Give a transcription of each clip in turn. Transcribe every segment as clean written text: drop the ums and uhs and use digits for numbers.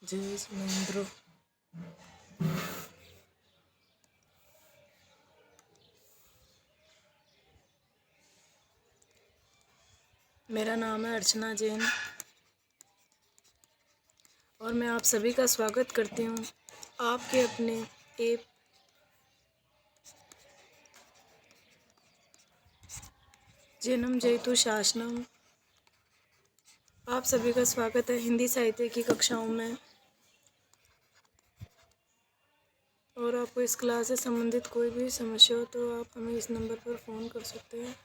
जय सुमेंद्र। मेरा नाम है अर्चना जैन और मैं आप सभी का स्वागत करती हूँ आपके अपने ऐप जैनम जयतु शासनम। आप सभी का स्वागत है हिंदी साहित्य की कक्षाओं में। और आपको इस क्लास से संबंधित कोई भी समस्या हो तो आप हमें इस नंबर पर फ़ोन कर सकते हैं।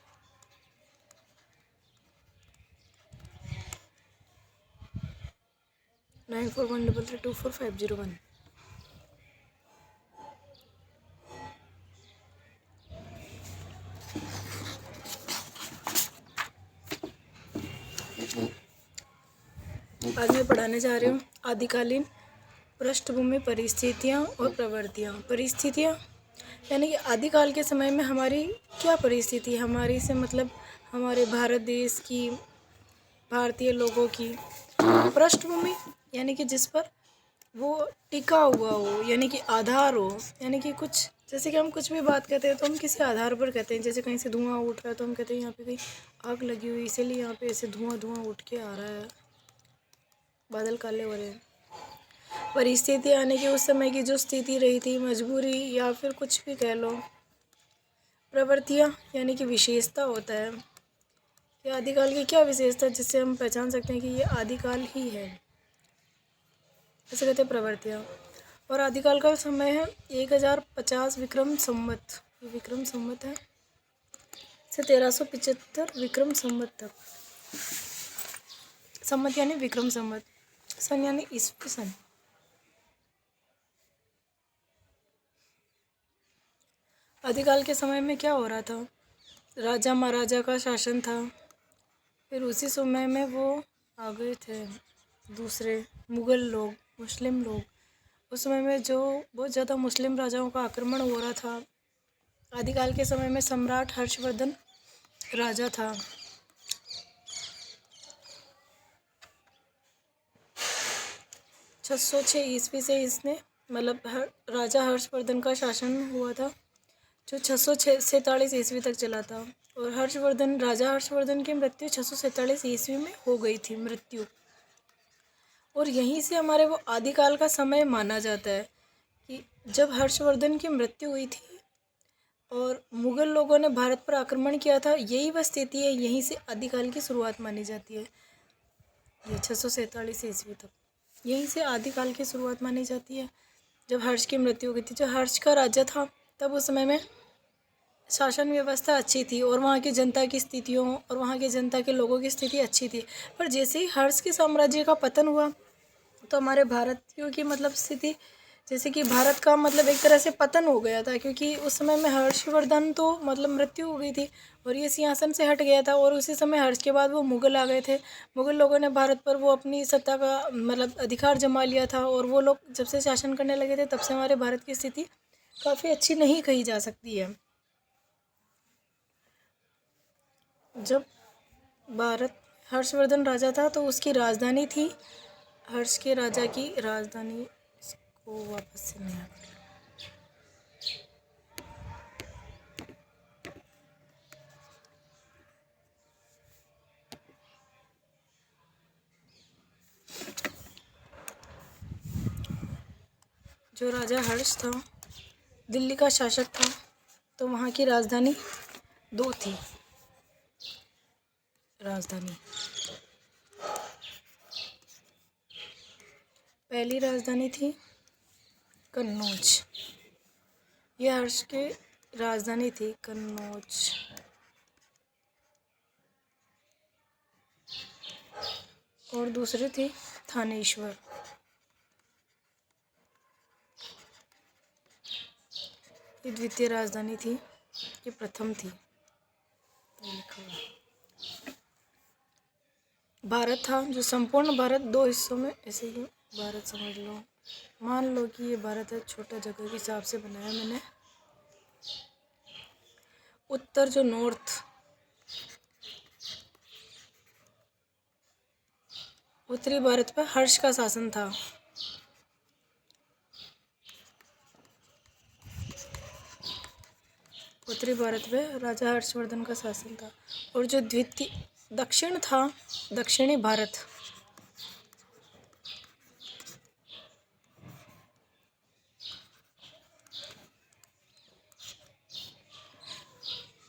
नाइन 9413324501। आज मैं पढ़ाने जा रही हूँ आदिकालीन पृष्ठभूमि परिस्थितियाँ और प्रवृत्तियाँ। परिस्थितियाँ यानी कि आदिकाल के समय में हमारी क्या परिस्थिति, हमारी से मतलब हमारे भारत देश की, भारतीय लोगों की पृष्ठभूमि यानी कि जिस पर वो टिका हुआ हो, यानी कि आधार हो, यानी कि कुछ जैसे कि हम कुछ भी बात करते हैं तो हम किसी आधार पर कहते हैं। जैसे कहीं से धुआं उठ रहा है तो हम कहते हैं यहाँ पे कहीं आग लगी हुई, इसीलिए यहाँ पे ऐसे धुआं उठ के आ रहा है, बादल काले हो रहे हैं। परिस्थिति यानी कि उस समय की जो स्थिति रही थी, मजबूरी या फिर कुछ भी कह लो। प्रवृत्तियाँ यानी कि विशेषता होता है कि आदिकाल की क्या विशेषता जिससे हम पहचान सकते हैं कि ये आदिकाल ही है, ऐसे कहते हैं प्रवृत्तियाँ। और आदिकाल का समय है 1050 विक्रम संवत, ये विक्रम संवत है, से 1375 विक्रम संवत तक। संवत यानी विक्रम संवत, सन यानी ईस्वी सन। आदिकाल के समय में क्या हो रहा था, राजा महाराजा का शासन था। फिर उसी समय में वो आ गए थे दूसरे मुग़ल लोग, मुस्लिम लोग। उस समय में जो बहुत ज़्यादा मुस्लिम राजाओं का आक्रमण हो रहा था। आदिकाल के समय में सम्राट हर्षवर्धन राजा था। 606 ईस्वी से इसने मतलब राजा हर्षवर्धन का शासन हुआ था, जो 647 ईस्वी तक चला था। और राजा हर्षवर्धन की मृत्यु 647 ईस्वी में हो गई थी मृत्यु। और यहीं से हमारे वो आदिकाल का समय माना जाता है कि जब हर्षवर्धन की मृत्यु हुई थी और मुग़ल लोगों ने भारत पर आक्रमण किया था, यही वह स्थिति है, यहीं से आदिकाल की शुरुआत मानी जाती है। ये 647 ईस्वी तक यहीं से आदिकाल की शुरुआत मानी जाती है, जब हर्ष की मृत्यु हो गई थी। जो हर्ष का राज्य था तब उस समय में शासन व्यवस्था अच्छी थी और वहाँ की जनता की स्थितियों और वहाँ की जनता के लोगों की स्थिति अच्छी थी। पर जैसे ही हर्ष के साम्राज्य का पतन हुआ तो हमारे भारतीयों की मतलब स्थिति, जैसे कि भारत का मतलब एक तरह से पतन हो गया था, क्योंकि उस समय में हर्षवर्धन तो मतलब मृत्यु हो गई थी और ये सिंहासन से हट गया था। और उसी समय हर्ष के बाद वो मुग़ल आ गए थे। मुग़ल लोगों ने भारत पर वो अपनी सत्ता का मतलब अधिकार जमा लिया था और वो लोग जब से शासन करने लगे थे तब से हमारे भारत की स्थिति काफ़ी अच्छी नहीं कही जा सकती है। जब भारत हर्षवर्धन राजा था तो उसकी राजधानी थी, हर्ष के राजा की राजधानी, इसको वापस से नया कर। जो राजा हर्ष था दिल्ली का शासक था, तो वहाँ की राजधानी दो थी। राजधानी पहली राजधानी थी कन्नौज, ये हर्ष के राजधानी थी कन्नौज। और दूसरी थी थानेश्वर, ये द्वितीय राजधानी थी, ये प्रथम थी। भारत था जो संपूर्ण भारत दो हिस्सों में, ऐसे ही भारत समझ लो, मान लो कि ये भारत है, छोटा जगह के हिसाब से बनाया मैंने। उत्तर जो नॉर्थ, उत्तरी भारत पर हर्ष का शासन था उत्तरी भारत में राजा हर्षवर्धन का शासन था। और जो द्वितीय दक्षिण था, दक्षिणी भारत,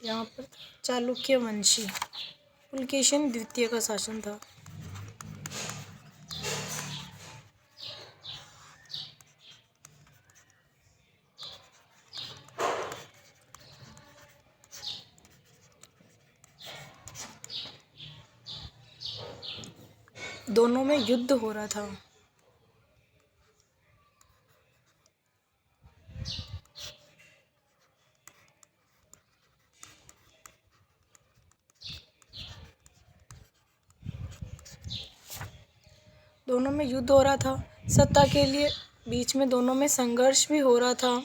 यहाँ पर चालुक्य वंशी पुलकेशिन द्वितीय का शासन था। दोनों में युद्ध हो रहा था। दोनों में युद्ध हो रहा था, सत्ता के लिए बीच में दोनों में संघर्ष भी हो रहा था।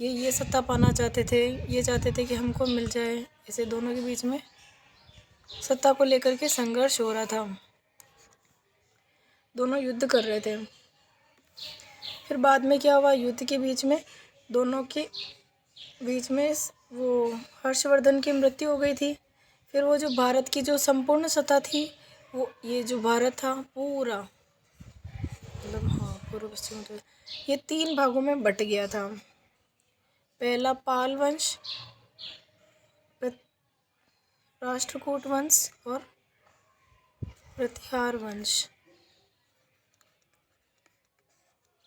ये सत्ता पाना चाहते थे, ये चाहते थे कि हमको मिल जाए, ऐसे दोनों के बीच में सत्ता को लेकर के संघर्ष हो रहा था। दोनों युद्ध कर रहे थे। फिर बाद में क्या हुआ, युद्ध के बीच में दोनों के बीच में वो हर्षवर्धन की मृत्यु हो गई थी। फिर वो जो भारत की जो संपूर्ण सत्ता थी, वो ये जो भारत था पूरा, मतलब हाँ पूर्व पश्चिम उत्तर, ये 3 भागों में बट गया था। पहला पाल वंश, राष्ट्रकूट वंश और प्रतिहार वंश।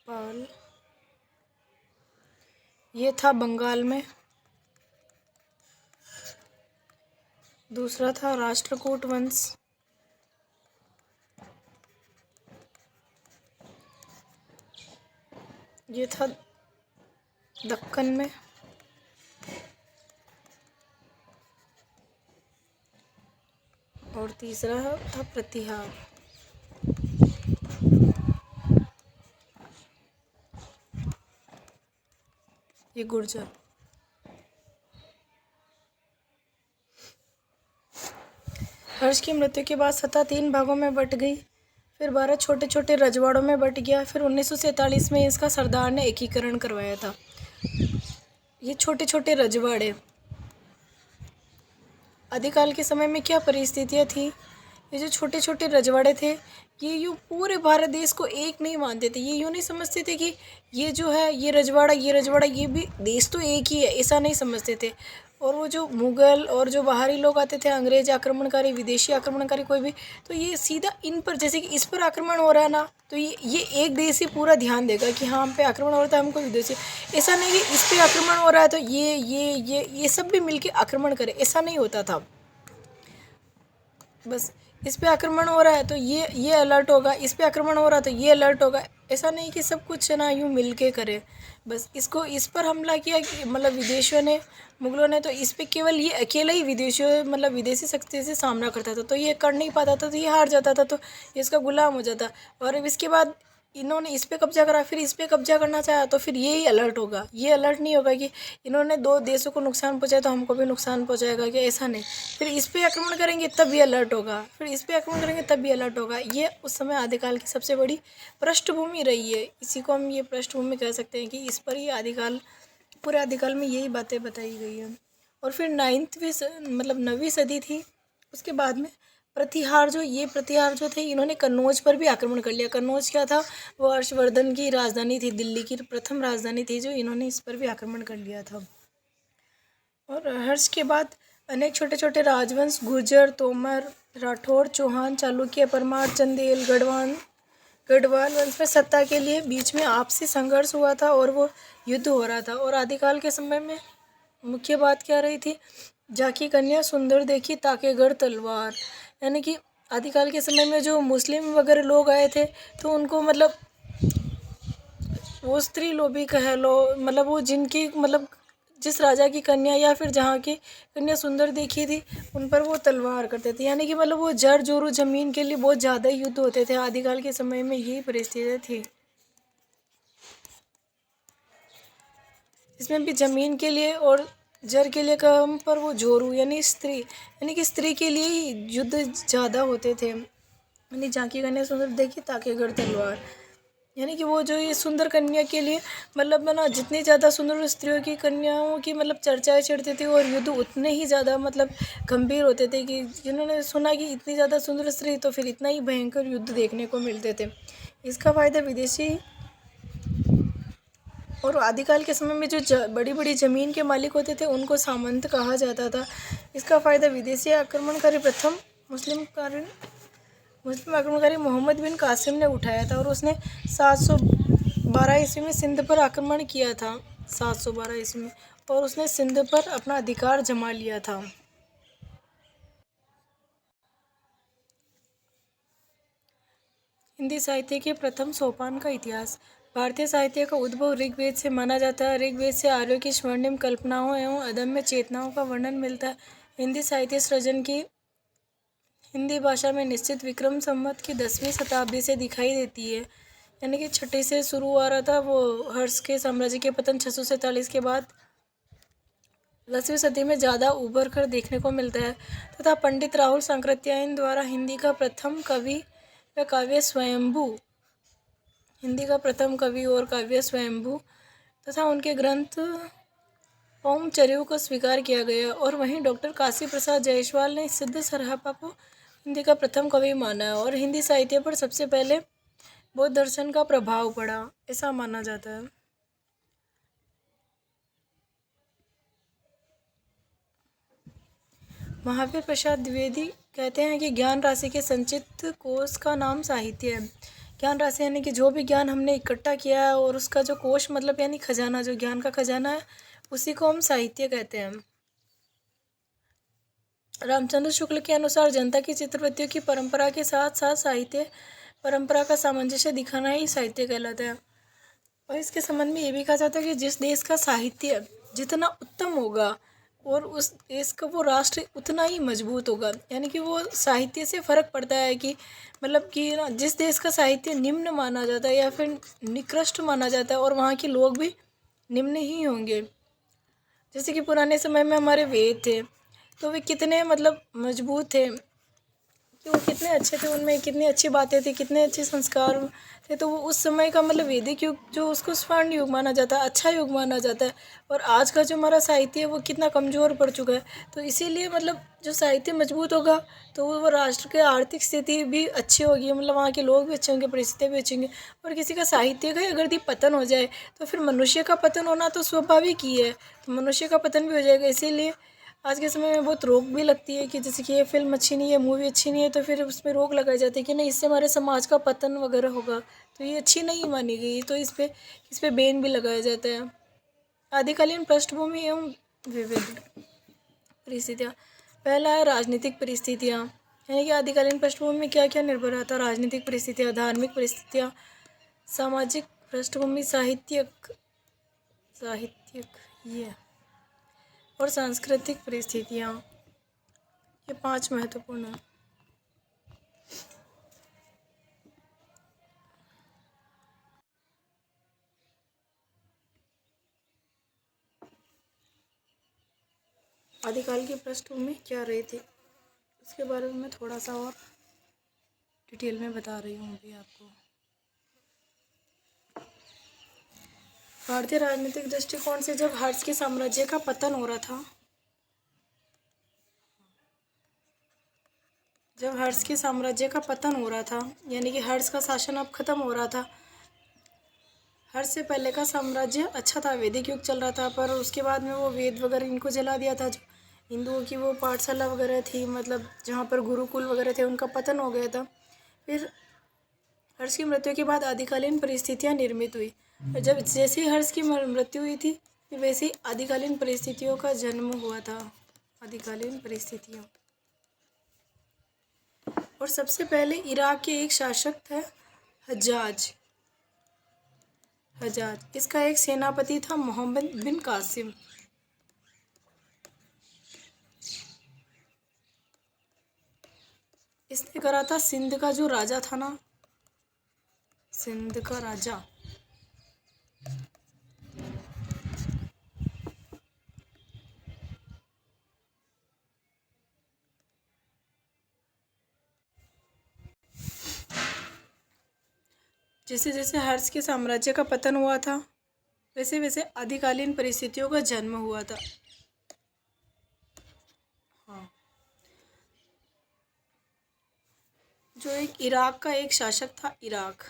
पाल ये था बंगाल में, दूसरा था राष्ट्रकूट वंश, ये था दक्कन में, और तीसरा था प्रतिहार। ये गुर्जर। हर्ष की मृत्यु के बाद सत्ता 3 भागों में बट गई। फिर भारत छोटे छोटे रजवाड़ों में बट गया। फिर 1947 में इसका सरदार ने एकीकरण करवाया था। ये छोटे छोटे रजवाड़े, आदिकाल के समय में क्या परिस्थितियाँ थी, ये जो छोटे छोटे रजवाड़े थे, ये यूँ पूरे भारत देश को एक नहीं मानते थे। ये यूँ नहीं समझते थे कि ये जो है ये रजवाड़ा ये भी देश तो एक ही है, ऐसा नहीं समझते थे। और वो जो मुग़ल और जो बाहरी लोग आते थे, अंग्रेज आक्रमणकारी, विदेशी आक्रमणकारी, कोई भी, तो ये सीधा इन पर, जैसे कि इस पर आक्रमण हो रहा है ना, तो ये एक देश ही पूरा ध्यान देगा कि हाँ हम पे आक्रमण हो रहा है, हमको विदेशी, ऐसा नहीं कि इस पर आक्रमण हो रहा है तो ये सब भी मिलके आक्रमण करे, ऐसा नहीं होता था। बस इस पे आक्रमण हो रहा है तो ये अलर्ट होगा, इस पे आक्रमण हो रहा है तो ये अलर्ट होगा, ऐसा नहीं कि सब कुछ ना यूँ मिल के करे। बस इस पर हमला किया कि मतलब विदेशियों ने, मुग़लों ने, तो इस पे केवल ये अकेला ही विदेशियों मतलब विदेशी शक्ति से सामना करता था, तो ये कर नहीं पाता था, तो ये हार जाता था, तो ये इसका गुलाम हो जाता। और अब इसके बाद इन्होंने इस पे कब्जा करा, फिर इस पे कब्जा करना चाहा, तो फिर ये ही अलर्ट होगा। ये अलर्ट नहीं होगा कि इन्होंने 2 देशों को नुकसान पहुंचाया तो हमको भी नुकसान पहुंचाएगा, कि ऐसा नहीं। फिर इस पे आक्रमण करेंगे तब भी अलर्ट होगा, फिर इस पे आक्रमण करेंगे तब भी अलर्ट होगा। ये उस समय आदिकाल की सबसे बड़ी पृष्ठभूमि रही है। इसी को हम ये पृष्ठभूमि कह सकते हैं कि इस पर ही आदिकाल, पूरे आदिकाल में यही बातें बताई गई हैं। और फिर 9वीं सदी थी, उसके बाद में प्रतिहार जो थे, इन्होंने कन्नौज पर भी आक्रमण कर लिया। कन्नौज क्या था, वो हर्षवर्धन की राजधानी थी, दिल्ली की प्रथम राजधानी थी, जो इन्होंने इस पर भी आक्रमण कर लिया था। और हर्ष के बाद अनेक छोटे छोटे राजवंश, गुर्जर, तोमर, राठौर, चौहान, चालुक्य, परमार, चंदेल, गढ़वाल वंश में सत्ता के लिए बीच में आपसी संघर्ष हुआ था और वो युद्ध हो रहा था। और आदिकाल के समय में मुख्य बात क्या रही थी, जाकी कन्या सुंदर देखी ताके गढ़ तलवार, यानी कि आदिकाल के समय में जो मुस्लिम वगैरह लोग आए थे, तो उनको मतलब वो स्त्री लोभी कह लो, मतलब वो जिनकी मतलब जिस राजा की कन्या या फिर जहाँ की कन्या सुंदर देखी थी, उन पर वो तलवार करते थे, यानी कि मतलब वो जर जोरू जमीन के लिए बहुत ज़्यादा युद्ध होते थे। आदिकाल के समय में यही परिस्थिति थी। इसमें भी ज़मीन के लिए और जर के लिए कम पर वो जोरू यानी कि स्त्री के लिए ही युद्ध ज़्यादा होते थे। यानी झांकी कन्या सुंदर देखी ताके गढ़ तलवार, यानी कि वो जो ये सुंदर कन्या के लिए मतलब ना जितनी ज़्यादा सुंदर स्त्रियों की कन्याओं की मतलब चर्चाएं चढ़ती थी और युद्ध उतने ही ज़्यादा मतलब गंभीर होते थे कि जिन्होंने सुना कि इतनी ज़्यादा सुंदर स्त्री तो फिर इतना ही भयंकर युद्ध देखने को मिलते थे। इसका फ़ायदा विदेशी और आदिकाल के समय में जो बड़ी बड़ी ज़मीन के मालिक होते थे उनको सामंत कहा जाता था। इसका फ़ायदा विदेशी आक्रमणकारी प्रथम मुस्लिम कारण मुस्लिम आक्रमणकारी मोहम्मद बिन कासिम ने उठाया था और उसने 712 ईस्वी में सिंध पर आक्रमण किया था। 712 ईस्वी में और उसने सिंध पर अपना अधिकार जमा लिया था। हिंदी साहित्य के प्रथम सोपान का इतिहास। भारतीय साहित्य का उद्भव ऋग्वेद से माना जाता है। ऋग्वेद से आर्यों की स्वर्णिम कल्पनाओं एवं अदम्य चेतनाओं का वर्णन मिलता है। हिंदी साहित्य सृजन की हिंदी भाषा में निश्चित विक्रम संवत की 10वीं शताब्दी से दिखाई देती है। यानी कि छठी से शुरू हो रहा था वो हर्ष के साम्राज्य के पतन 647 के बाद 10वीं सदी में ज़्यादा उभर कर देखने को मिलता है तथा पंडित राहुल सांकृत्यायन द्वारा हिंदी का प्रथम कवि व काव्य स्वयंभू हिंदी का प्रथम कवि और काव्य स्वयंभू तथा उनके ग्रंथ ओमचर्यु को स्वीकार किया गया और वहीं डॉक्टर काशी प्रसाद जायसवाल ने सिद्ध सरहपा को हिंदी का प्रथम कवि माना है और हिंदी साहित्य पर सबसे पहले बौद्ध दर्शन का प्रभाव पड़ा ऐसा माना जाता है। महावीर प्रसाद द्विवेदी कहते हैं कि ज्ञान राशि के संचित कोश का नाम साहित्य है। ज्ञान राशि यानी कि जो भी ज्ञान हमने इकट्ठा किया है और उसका जो कोश मतलब यानी खजाना, जो ज्ञान का खजाना है उसी को हम साहित्य कहते हैं। रामचंद्र शुक्ल के अनुसार जनता की चित्रवृत्तियों की परंपरा के साथ साथ साहित्य परंपरा का सामंजस्य दिखाना ही साहित्य कहलाता है। और इसके संबंध में ये भी कहा जाता है कि जिस देश का साहित्य जितना उत्तम होगा और उस देश का वो राष्ट्र उतना ही मजबूत होगा। यानी कि वो साहित्य से फ़र्क पड़ता है कि मतलब कि ना जिस देश का साहित्य निम्न माना जाता है या फिर निकृष्ट माना जाता है और वहाँ के लोग भी निम्न ही होंगे। जैसे कि पुराने समय में हमारे वेद थे तो वे कितने मतलब मजबूत थे कि वो कितने अच्छे थे, उनमें कितनी अच्छी बातें थी, कितने अच्छे संस्कार थे। तो वो उस समय का मतलब वैदिक युग जो उसको स्वर्ण युग माना जाता है, अच्छा युग माना जाता है। और आज का जो हमारा साहित्य है वो कितना कमज़ोर पड़ चुका है। तो इसीलिए मतलब जो साहित्य मजबूत होगा तो वो राष्ट्र की आर्थिक स्थिति भी अच्छी होगी, मतलब वहाँ के लोग भी अच्छे होंगे, परिस्थितियाँ भी अच्छी होंगी। और किसी का साहित्य का अगर यदि पतन हो जाए तो फिर मनुष्य का पतन होना तो स्वाभाविक ही है, तो मनुष्य का पतन भी हो जाएगा। इसीलिए आज के समय में बहुत रोक भी लगती है कि जैसे कि ये फिल्म अच्छी नहीं है, मूवी अच्छी नहीं है, तो फिर उसमें रोक लगाई जाती है कि नहीं इससे हमारे समाज का पतन वगैरह होगा, तो ये अच्छी नहीं मानी गई, तो इस पे बैन भी लगाया जाता है। आदिकालीन पृष्ठभूमि एवं विविध परिस्थितियाँ। पहला है राजनीतिक परिस्थितियाँ, यानी कि आदिकालीन पृष्ठभूमि में क्या क्या निर्भर रहता है। राजनीतिक परिस्थितियाँ, धार्मिक परिस्थितियाँ, सामाजिक पृष्ठभूमि, साहित्यिक ये और सांस्कृतिक परिस्थितियाँ, ये 5 महत्वपूर्ण हैं। आदिकाल की पृष्ठभूमि क्या रही थी उसके बारे में मैं थोड़ा सा और डिटेल में बता रही हूँ अभी आपको। भारतीय राजनीतिक दृष्टिकोण से जब हर्ष के साम्राज्य का पतन हो रहा था, यानी कि हर्ष का शासन अब खत्म हो रहा था। हर्ष से पहले का साम्राज्य अच्छा था, वैदिक युग चल रहा था, पर उसके बाद में वो वेद वगैरह इनको जला दिया था। जो हिंदुओं की वो पाठशाला वगैरह थी, मतलब जहाँ पर गुरुकुल वगैरह थे, उनका पतन हो गया था। फिर हर्ष की मृत्यु के बाद आदिकालीन परिस्थितियाँ निर्मित हुई। जब जैसे ही हर्ष की मृत्यु हुई थी वैसे ही आदिकालीन परिस्थितियों का जन्म हुआ था। आदिकालीन परिस्थितियाँ, और सबसे पहले इराक के एक शासक थे हज्जाज। इसका एक सेनापति था मोहम्मद बिन कासिम। इसने करा था सिंध का जो राजा था ना, सिंध का राजा जैसे जैसे हर्ष के साम्राज्य का पतन हुआ था वैसे वैसे आदिकालीन परिस्थितियों का जन्म हुआ था। हाँ, जो एक इराक का एक शासक था, इराक,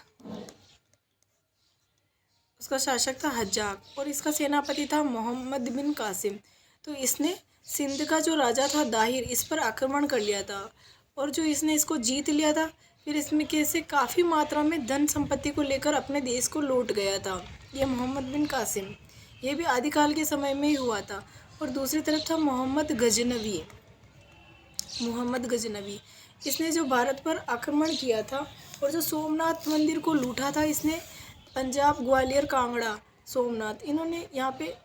उसका शासक था हज्जाक और इसका सेनापति था मोहम्मद बिन कासिम। तो इसने सिंध का जो राजा था दाहिर, इस पर आक्रमण कर लिया था और जो इसने इसको जीत लिया था, फिर इसमें कैसे काफ़ी मात्रा में धन संपत्ति को लेकर अपने देश को लौट गया था ये मोहम्मद बिन कासिम। ये भी आदिकाल के समय में ही हुआ था। और दूसरी तरफ था मोहम्मद गजनवी। मोहम्मद गजनवी, इसने जो भारत पर आक्रमण किया था और जो सोमनाथ मंदिर को लूटा था इसने, पंजाब, ग्वालियर, कांगड़ा, सोमनाथ, इन्होंने यहाँ पे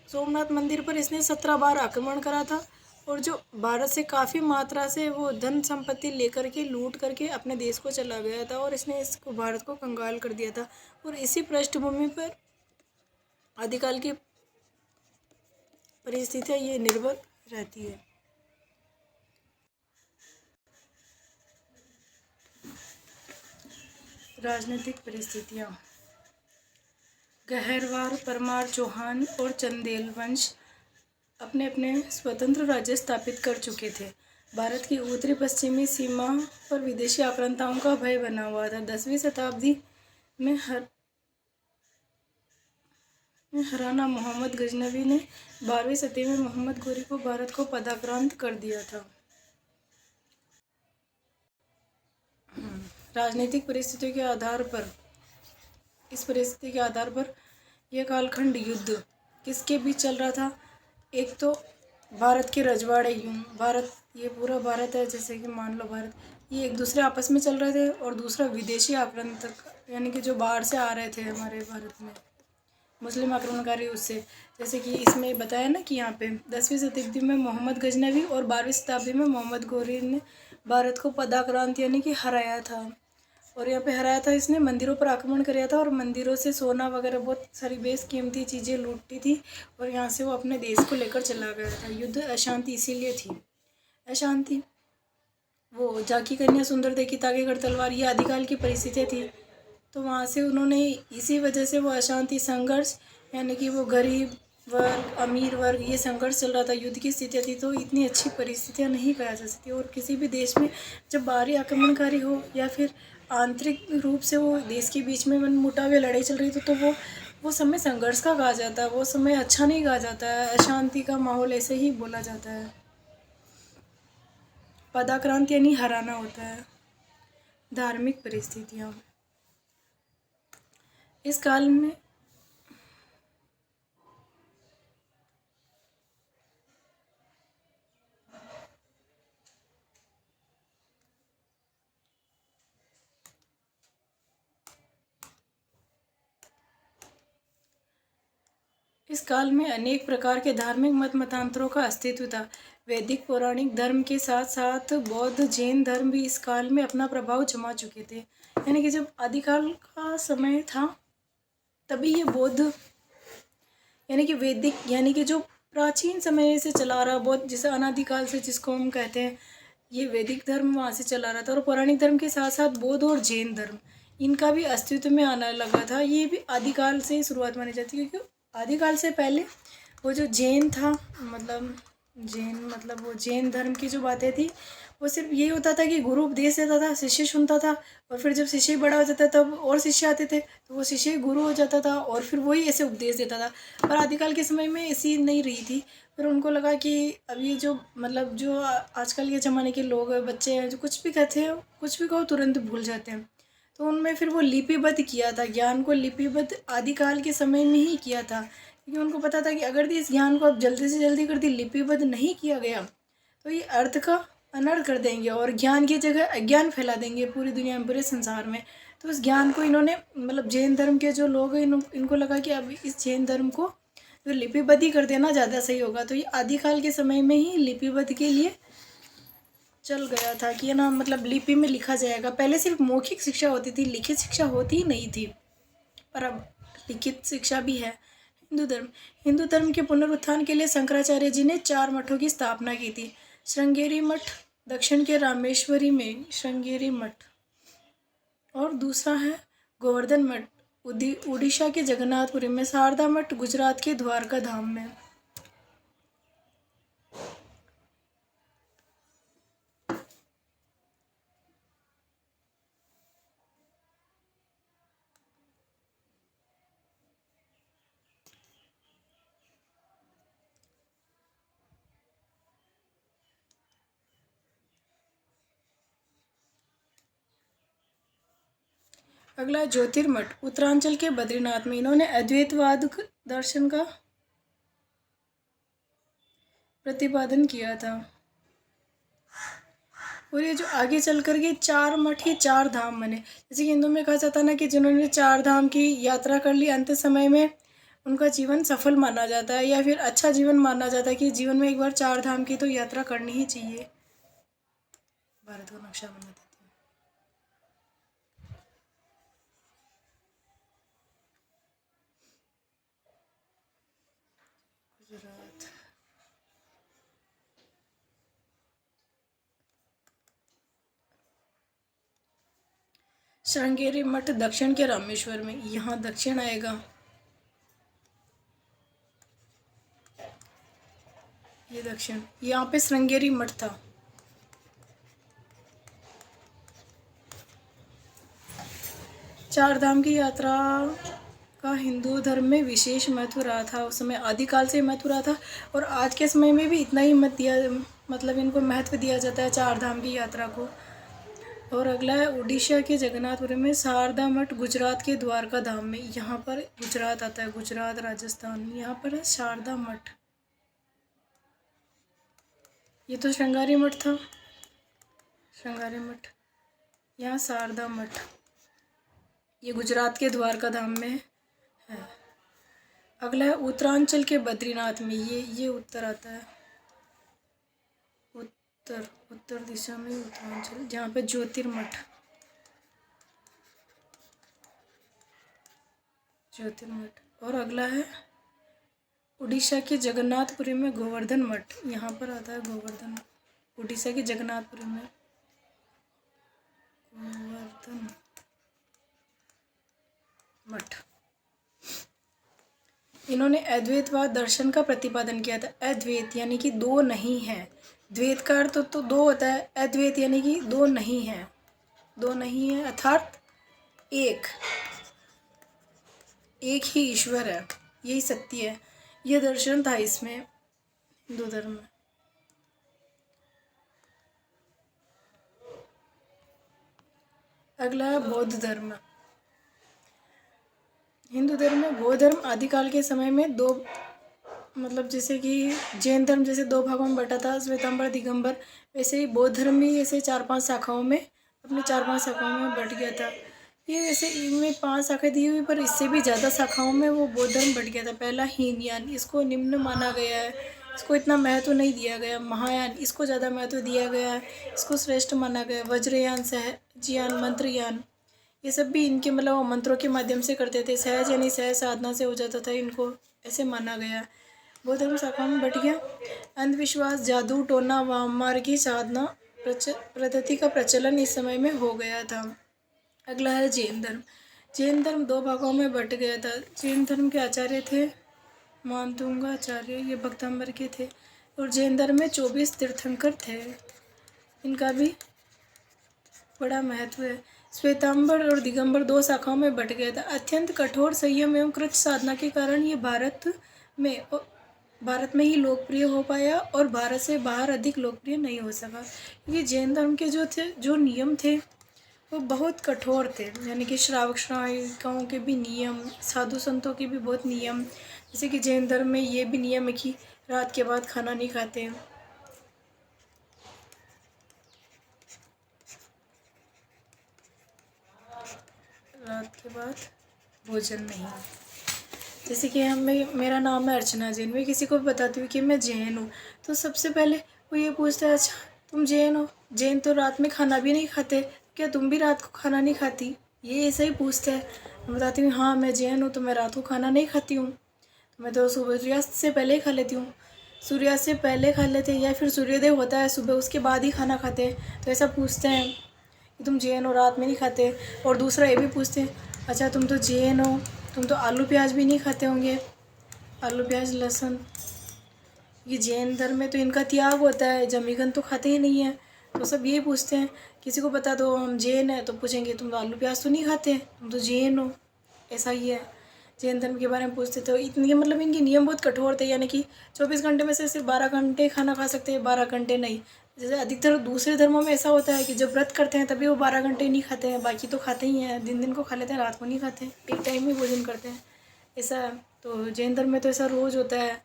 सोमनाथ मंदिर पर इसने 17 बार आक्रमण करा था और जो भारत से काफ़ी मात्रा से वो धन संपत्ति लेकर के लूट करके अपने देश को चला गया था और इसने इसको भारत को कंगाल कर दिया था। और इसी पृष्ठभूमि पर आदिकाल की परिस्थितियाँ ये निर्भर रहती है। राजनीतिक परिस्थितियाँ, गहरवार, परमार, चौहान और चंदेल वंश अपने अपने स्वतंत्र राज्य स्थापित कर चुके थे। भारत की उत्तरी पश्चिमी सीमा पर विदेशी आक्रांताओं का भय बना हुआ था। 10वीं शताब्दी में हराना मोहम्मद गजनवी ने 12वीं सदी में मोहम्मद गोरी को भारत को पदाक्रांत कर दिया था। राजनीतिक परिस्थितियों के आधार पर, इस परिस्थिति के आधार पर यह कालखंड युद्ध किसके बीच चल रहा था। एक तो भारत के रजवाड़े भारत, ये पूरा भारत है, जैसे कि मान लो भारत, ये एक दूसरे आपस में चल रहे थे। और दूसरा विदेशी आक्रांतक, यानी कि जो बाहर से आ रहे थे हमारे भारत में, मुस्लिम आक्रमणकारी, उससे, जैसे कि इसमें बताया ना कि यहाँ पे 10वीं शताब्दी में मोहम्मद गजनवी और 12वीं शताब्दी में मोहम्मद गोरी ने भारत को पदाक्रांत यानी कि हराया था। और यहाँ पे हराया था, इसने मंदिरों पर आक्रमण किया था और मंदिरों से सोना वगैरह बहुत सारी बेशकीमती चीज़ें लूटी थी और यहाँ से वो अपने देश को लेकर चला गया था। युद्ध अशांति इसीलिए थी, अशांति, वो जाकी कन्या सुंदर देखी ताके गढ़ तलवार, ये आदिकाल की परिस्थितियाँ थी। तो वहाँ से उन्होंने, इसी वजह से वो अशांति, संघर्ष, यानी कि वो गरीब वर्ग, अमीर वर्ग, ये संघर्ष चल रहा था, युद्ध की स्थितियाँ थी। तो इतनी अच्छी परिस्थितियाँ नहीं कहा जा सकती। और किसी भी देश में जब बाहरी आक्रमणकारी हो या फिर आंतरिक रूप से वो देश के बीच में मनमुटाव या लड़ाई चल रही तो वो समय संघर्ष का कहा जाता है, वो समय अच्छा नहीं कहा जाता है, अशांति का माहौल ऐसे ही बोला जाता है। पदाक्रांत यानी हराना होता है। धार्मिक परिस्थितियाँ, इस काल में अनेक प्रकार के धार्मिक मत मतांतरों का अस्तित्व था। वैदिक पौराणिक धर्म के साथ साथ बौद्ध, जैन धर्म भी इस काल में अपना प्रभाव जमा चुके थे। यानी कि जब आदिकाल का समय था तभी ये बौद्ध, यानी कि वैदिक, यानी कि जो प्राचीन समय से चला रहा बौद्ध, जिसे अनादिकाल से जिसको हम कहते हैं, ये वैदिक धर्म वहाँ से चला रहा था। और पौराणिक धर्म के साथ साथ बौद्ध और जैन धर्म, इनका भी अस्तित्व में आना लगा था। ये भी आदिकाल से ही शुरुआत मानी जाती है, क्योंकि आदिकाल से पहले वो जो जैन था, मतलब वो जैन धर्म की जो बातें थी, वो सिर्फ यही होता था कि गुरु उपदेश देता था, शिष्य सुनता था, और फिर जब शिष्य बड़ा हो जाता तब और शिष्य आते थे, तो वो शिष्य गुरु हो जाता था और फिर वही ऐसे उपदेश देता था। पर आदिकाल के समय में ऐसी नहीं रही थी। फिर उनको लगा कि अब ये जो जो आजकल के ज़माने के लोग हैं, बच्चे हैं, जो कुछ भी कहते हैं, कुछ भी कहो तुरंत भूल जाते हैं। तो उनमें फिर वो लिपिबद्ध किया था, ज्ञान को लिपिबद्ध आदिकाल के समय में ही किया था, क्योंकि उनको पता था कि अगर इस ज्ञान को अब जल्दी से जल्दी कर दी लिपिबद्ध नहीं किया गया तो ये अर्थ का अनर्थ कर देंगे और ज्ञान की जगह अज्ञान फैला देंगे पूरी दुनिया में, पूरे संसार में। तो उस ज्ञान को इन्होंने, जैन धर्म के जो लोग हैं, इनको लगा कि अब इस जैन धर्म को तो लिपिबद्ध ही कर देना ज़्यादा सही होगा। तो ये आदिकाल के समय में ही लिपिबद्ध के लिए चल गया था कि लिपि में लिखा जाएगा। पहले सिर्फ मौखिक शिक्षा होती थी, लिखित शिक्षा होती ही नहीं थी, पर अब लिखित शिक्षा भी है। हिंदू धर्म के पुनरुत्थान के लिए शंकराचार्य जी ने 4 मठों की स्थापना की थी। श्रृंगेरी मठ, दक्षिण के रामेश्वरी में श्रृंगेरी मठ, और दूसरा है गोवर्धन मठ उड़ीसा के जगन्नाथपुरी में, शारदा मठ गुजरात के द्वारका धाम में। अगला ज्योतिर्मठ उत्तरांचल के बद्रीनाथ में। इन्होंने अद्वैतवाद दर्शन का प्रतिपादन किया था। और ये जो आगे चल कर के 4 मठ ही 4 धाम बने। जैसे कि हिंदू में कहा जाता ना कि जिन्होंने 4 धाम की यात्रा कर ली अंत समय में उनका जीवन सफल माना जाता है, या फिर अच्छा जीवन माना जाता है कि जीवन में एक बार 4 धाम की तो यात्रा करनी ही चाहिए। भारत का नक्शा बना देते हैं। गुजरात, श्रृंगेरी मठ दक्षिण के रामेश्वर में। यहाँ दक्षिण आएगा, ये दक्षिण, यहाँ पे श्रृंगेरी मठ था। चार धाम की यात्रा का हिंदू धर्म में विशेष महत्व रहा था। उस समय आदिकाल से महत्व रहा था और आज के समय में भी इतना ही मतलब इनको महत्व दिया जाता है 4 धाम की यात्रा को। और अगला है उड़ीसा के जगन्नाथपुरी में, शारदा मठ गुजरात के द्वारका धाम में। यहाँ पर गुजरात आता है, गुजरात राजस्थान। यहाँ पर है शारदा मठ। ये तो श्रृंगारी मठ था, श्रृंगारी मठ। यहाँ शारदा मठ, ये गुजरात के द्वारका धाम में है। अगला है उत्तरांचल के बद्रीनाथ में। ये उत्तर आता है, उत्तर दिशा में उत्तरांचल, जहाँ पे ज्योतिर्मठ, ज्योतिर्मठ। और अगला है उड़ीसा के जगन्नाथपुरी में गोवर्धन मठ। यहाँ पर आता है गोवर्धन, उड़ीसा के जगन्नाथपुरी में गोवर्धन मठ। इन्होंने अद्वैतवाद दर्शन का प्रतिपादन किया था। अद्वैत यानी कि 2 नहीं है। द्वैत का अर्थ तो 2 होता है, अद्वैत यानी कि 2 नहीं है, 2 नहीं है अर्थात एक ही ईश्वर है, यही सत्य है। यह दर्शन था इसमें हिंदू धर्म में। अगला है बौद्ध धर्म। हिंदू धर्म में बौद्ध धर्म आदिकाल के समय में 2 मतलब जैसे कि जैन धर्म जैसे 2 भागों में बटा था, श्वेतांबर दिगंबर, वैसे ही बौद्ध धर्म भी ऐसे 4-5 शाखाओं में, अपने 4-5 शाखाओं में बट गया था। ये वैसे इनमें 5 शाखाएं दी हुई, पर इससे भी ज़्यादा शाखाओं में वो बौद्ध धर्म बट गया था। पहला हीनयान, इसको निम्न माना गया है, इसको इतना महत्व नहीं दिया गया। महायान, इसको ज़्यादा महत्व दिया गया है, इसको श्रेष्ठ माना गया। वज्रयान, सहजयान, मंत्रयान, ये सब भी इनके मतलब वो मंत्रों के माध्यम से करते थे। सहज यानी सहज साधना से हो जाता था, इनको ऐसे माना गया। बौद्ध धर्म शाखा में बट गया। अंधविश्वास, जादू टोना, वाममार्ग की साधना पद्धति का प्रचलन इस समय में हो गया था। अगला है जैन धर्म। जैन धर्म 2 भागों में बट गया था। जैन धर्म के आचार्य थे मानतुंगा आचार्य, ये भक्तंबर के थे। और जैन धर्म में 24 तीर्थंकर थे, इनका भी बड़ा महत्व है। श्वेतांबर और दिगंबर 2 शाखाओं में बट गया था। अत्यंत कठोर संयम एवं कृत साधना के कारण ये भारत में ही लोकप्रिय हो पाया और भारत से बाहर अधिक लोकप्रिय नहीं हो सका, क्योंकि जैन धर्म के जो नियम थे वो बहुत कठोर थे। यानी कि श्रावक श्राविकाओं के भी नियम, साधु संतों के भी बहुत नियम। जैसे कि जैन धर्म में ये भी नियम है कि रात के बाद खाना नहीं खाते, रात के बाद भोजन नहीं। जैसे कि मेरा नाम है अर्चना जैन, मैं किसी को बताती हूँ कि मैं जैन हूँ, तो सबसे पहले वो ये पूछता है, अच्छा तुम जैन हो, जैन तो रात में खाना भी नहीं खाते, क्या तुम भी रात को खाना नहीं खाती? ये ऐसा ही पूछता है। मैं बताती हूँ हाँ मैं जैन हूँ, तो मैं रात को खाना नहीं खाती हूँ, मैं तो सूर्यास्त से पहले ही खा लेती हूँ। सूर्यास्त से पहले खा लेते हैं या फिर सूर्योदय होता है सुबह, उसके बाद ही खाना खाते हैं। तो ऐसा पूछते हैं कि तुम जैन हो, रात में नहीं खाते। और दूसरा ये भी पूछते हैं अच्छा तुम तो जैन हो, तुम तो आलू प्याज भी नहीं खाते होंगे, आलू प्याज लहसुन। ये जैन धर्म में तो इनका त्याग होता है, जमीगन तो खाते ही नहीं है। तो सब यही पूछते हैं, किसी को बता दो हम जैन हैं तो पूछेंगे तुम तो आलू प्याज तो नहीं खाते, तुम तो जैन हो। ऐसा ही है, जैन धर्म के बारे में पूछते तो इतनी मतलब इनके नियम बहुत कठोर थे, यानी कि 24 घंटे में से सिर्फ 12 घंटे खाना खा सकते हैं, 12 घंटे नहीं। जैसे अधिकतर दूसरे धर्मों में ऐसा होता है कि जब व्रत करते हैं तभी वो 12 घंटे नहीं खाते हैं, बाकी तो खाते ही हैं, दिन दिन को खा लेते हैं, रात को नहीं खाते, एक टाइम ही भोजन करते हैं, ऐसा है। तो जैन धर्म में तो ऐसा रोज़ होता है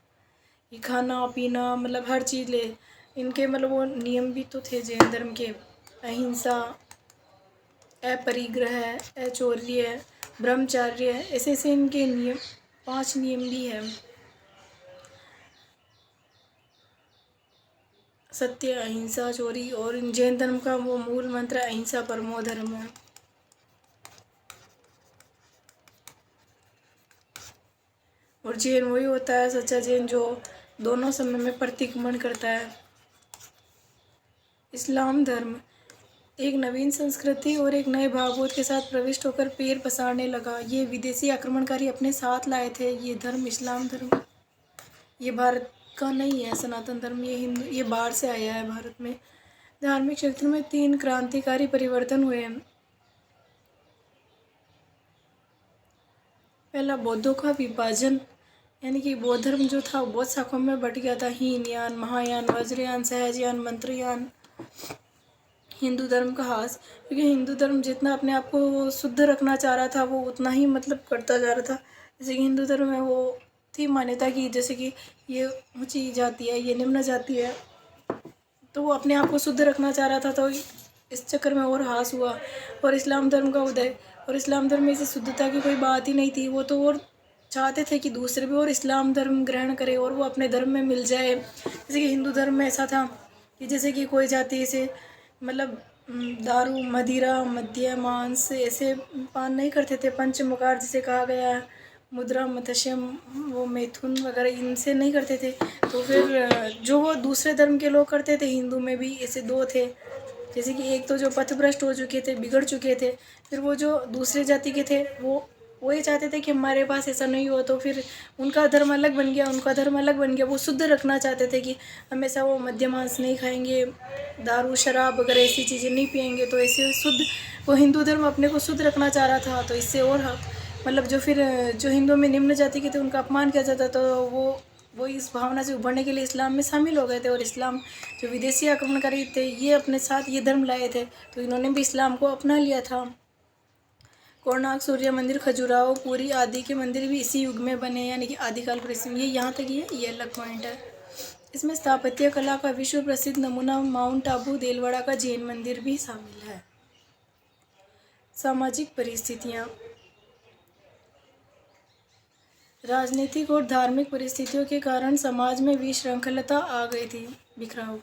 कि खाना पीना मतलब हर चीज़ ले इनके मतलब वो नियम भी तो थे जैन धर्म के। अहिंसा, अपरिग्रह, अचौर्य, ब्रह्मचार्य, ऐसे ऐसे इनके नियम 5 नियम भी हैं। सत्य, अहिंसा, चोरी, और इन जैन धर्म का वो मूल मंत्र अहिंसा परमो धर्म है। और जैन वही होता है सच्चा जैन जो दोनों समय में प्रतिक्रमण करता है। इस्लाम धर्म एक नवीन संस्कृति और एक नए भावबोध के साथ प्रविष्ट होकर पैर पसारने लगा। ये विदेशी आक्रमणकारी अपने साथ लाए थे। ये धर्म इस्लाम धर्म ये भारत का नहीं है, सनातन धर्म ये हिंदू ये बाहर से आया है भारत में। धार्मिक क्षेत्र में 3 क्रांतिकारी परिवर्तन हुए हैं। पहला, बौद्धों का विभाजन, यानी कि बौद्ध धर्म जो था बहुत शाखाओं में बट गया था, हीनयान, महायान, वज्रयान, सहजयान, मंत्रयान। हिंदू धर्म का ह्रास, क्योंकि हिंदू धर्म जितना अपने आप को शुद्ध रखना चाह रहा था वो उतना ही मतलब करता जा रहा था। जैसे कि हिंदू धर्म में वो थी मान्यता कि जैसे कि ये ऊंची जाति है, ये निम्न जाति है, तो वो अपने आप को शुद्ध रखना चाह रहा था, तो इस चक्कर में और ह्रास हुआ। और इस्लाम धर्म का उदय, और इस्लाम धर्म में इसे शुद्धता की कोई बात ही नहीं थी, वो तो और चाहते थे कि दूसरे भी और इस्लाम धर्म ग्रहण करें और वो अपने धर्म में मिल जाए। जैसे कि हिंदू धर्म में ऐसा था कि जैसे कि कोई जाति से मतलब दारू, मदिरा, मद्य, मांस ऐसे पान नहीं करते थे, पंचमकार जिसे कहा गया है, मुद्रा, मत्स्यम, वो मैथुन वगैरह इनसे नहीं करते थे। तो फिर जो वो दूसरे धर्म के लोग करते थे, हिंदू में भी ऐसे 2 थे, जैसे कि एक तो जो पथभ्रष्ट हो चुके थे, बिगड़ चुके थे, फिर वो जो दूसरे जाति के थे वो ये चाहते थे कि हमारे पास ऐसा नहीं हो, तो फिर उनका धर्म अलग बन गया, उनका धर्म अलग बन गया। वो शुद्ध रखना चाहते थे कि हमेशा वो मद्य मांस नहीं खाएंगे, दारू शराब वगैरह ऐसी चीज़ें नहीं पिएंगे, तो ऐसे शुद्ध वो हिंदू धर्म अपने को शुद्ध रखना चाह रहा था। तो इससे और मतलब जो फिर जो हिंदू में निम्न जाति के थे उनका अपमान किया जाता, तो वो इस भावना से उभरने के लिए इस्लाम में शामिल हो गए थे। और इस्लाम जो विदेशी आक्रमणकारी थे ये अपने साथ ये धर्म लाए थे, तो इन्होंने भी इस्लाम को अपना लिया था। कोणार्क सूर्य मंदिर, खजुराहो, पुरी आदि के मंदिर भी इसी युग में बने, यानी कि आदिकाल परिश्रम। ये यहाँ तक ये अलग पॉइंट है। इसमें स्थापत्य कला का विश्व प्रसिद्ध नमूना माउंट आबू देलवाड़ा का जैन मंदिर भी शामिल है। सामाजिक परिस्थितियाँ, राजनीतिक और धार्मिक परिस्थितियों के कारण समाज में विश्रृंखलता आ गई थी, बिखराव।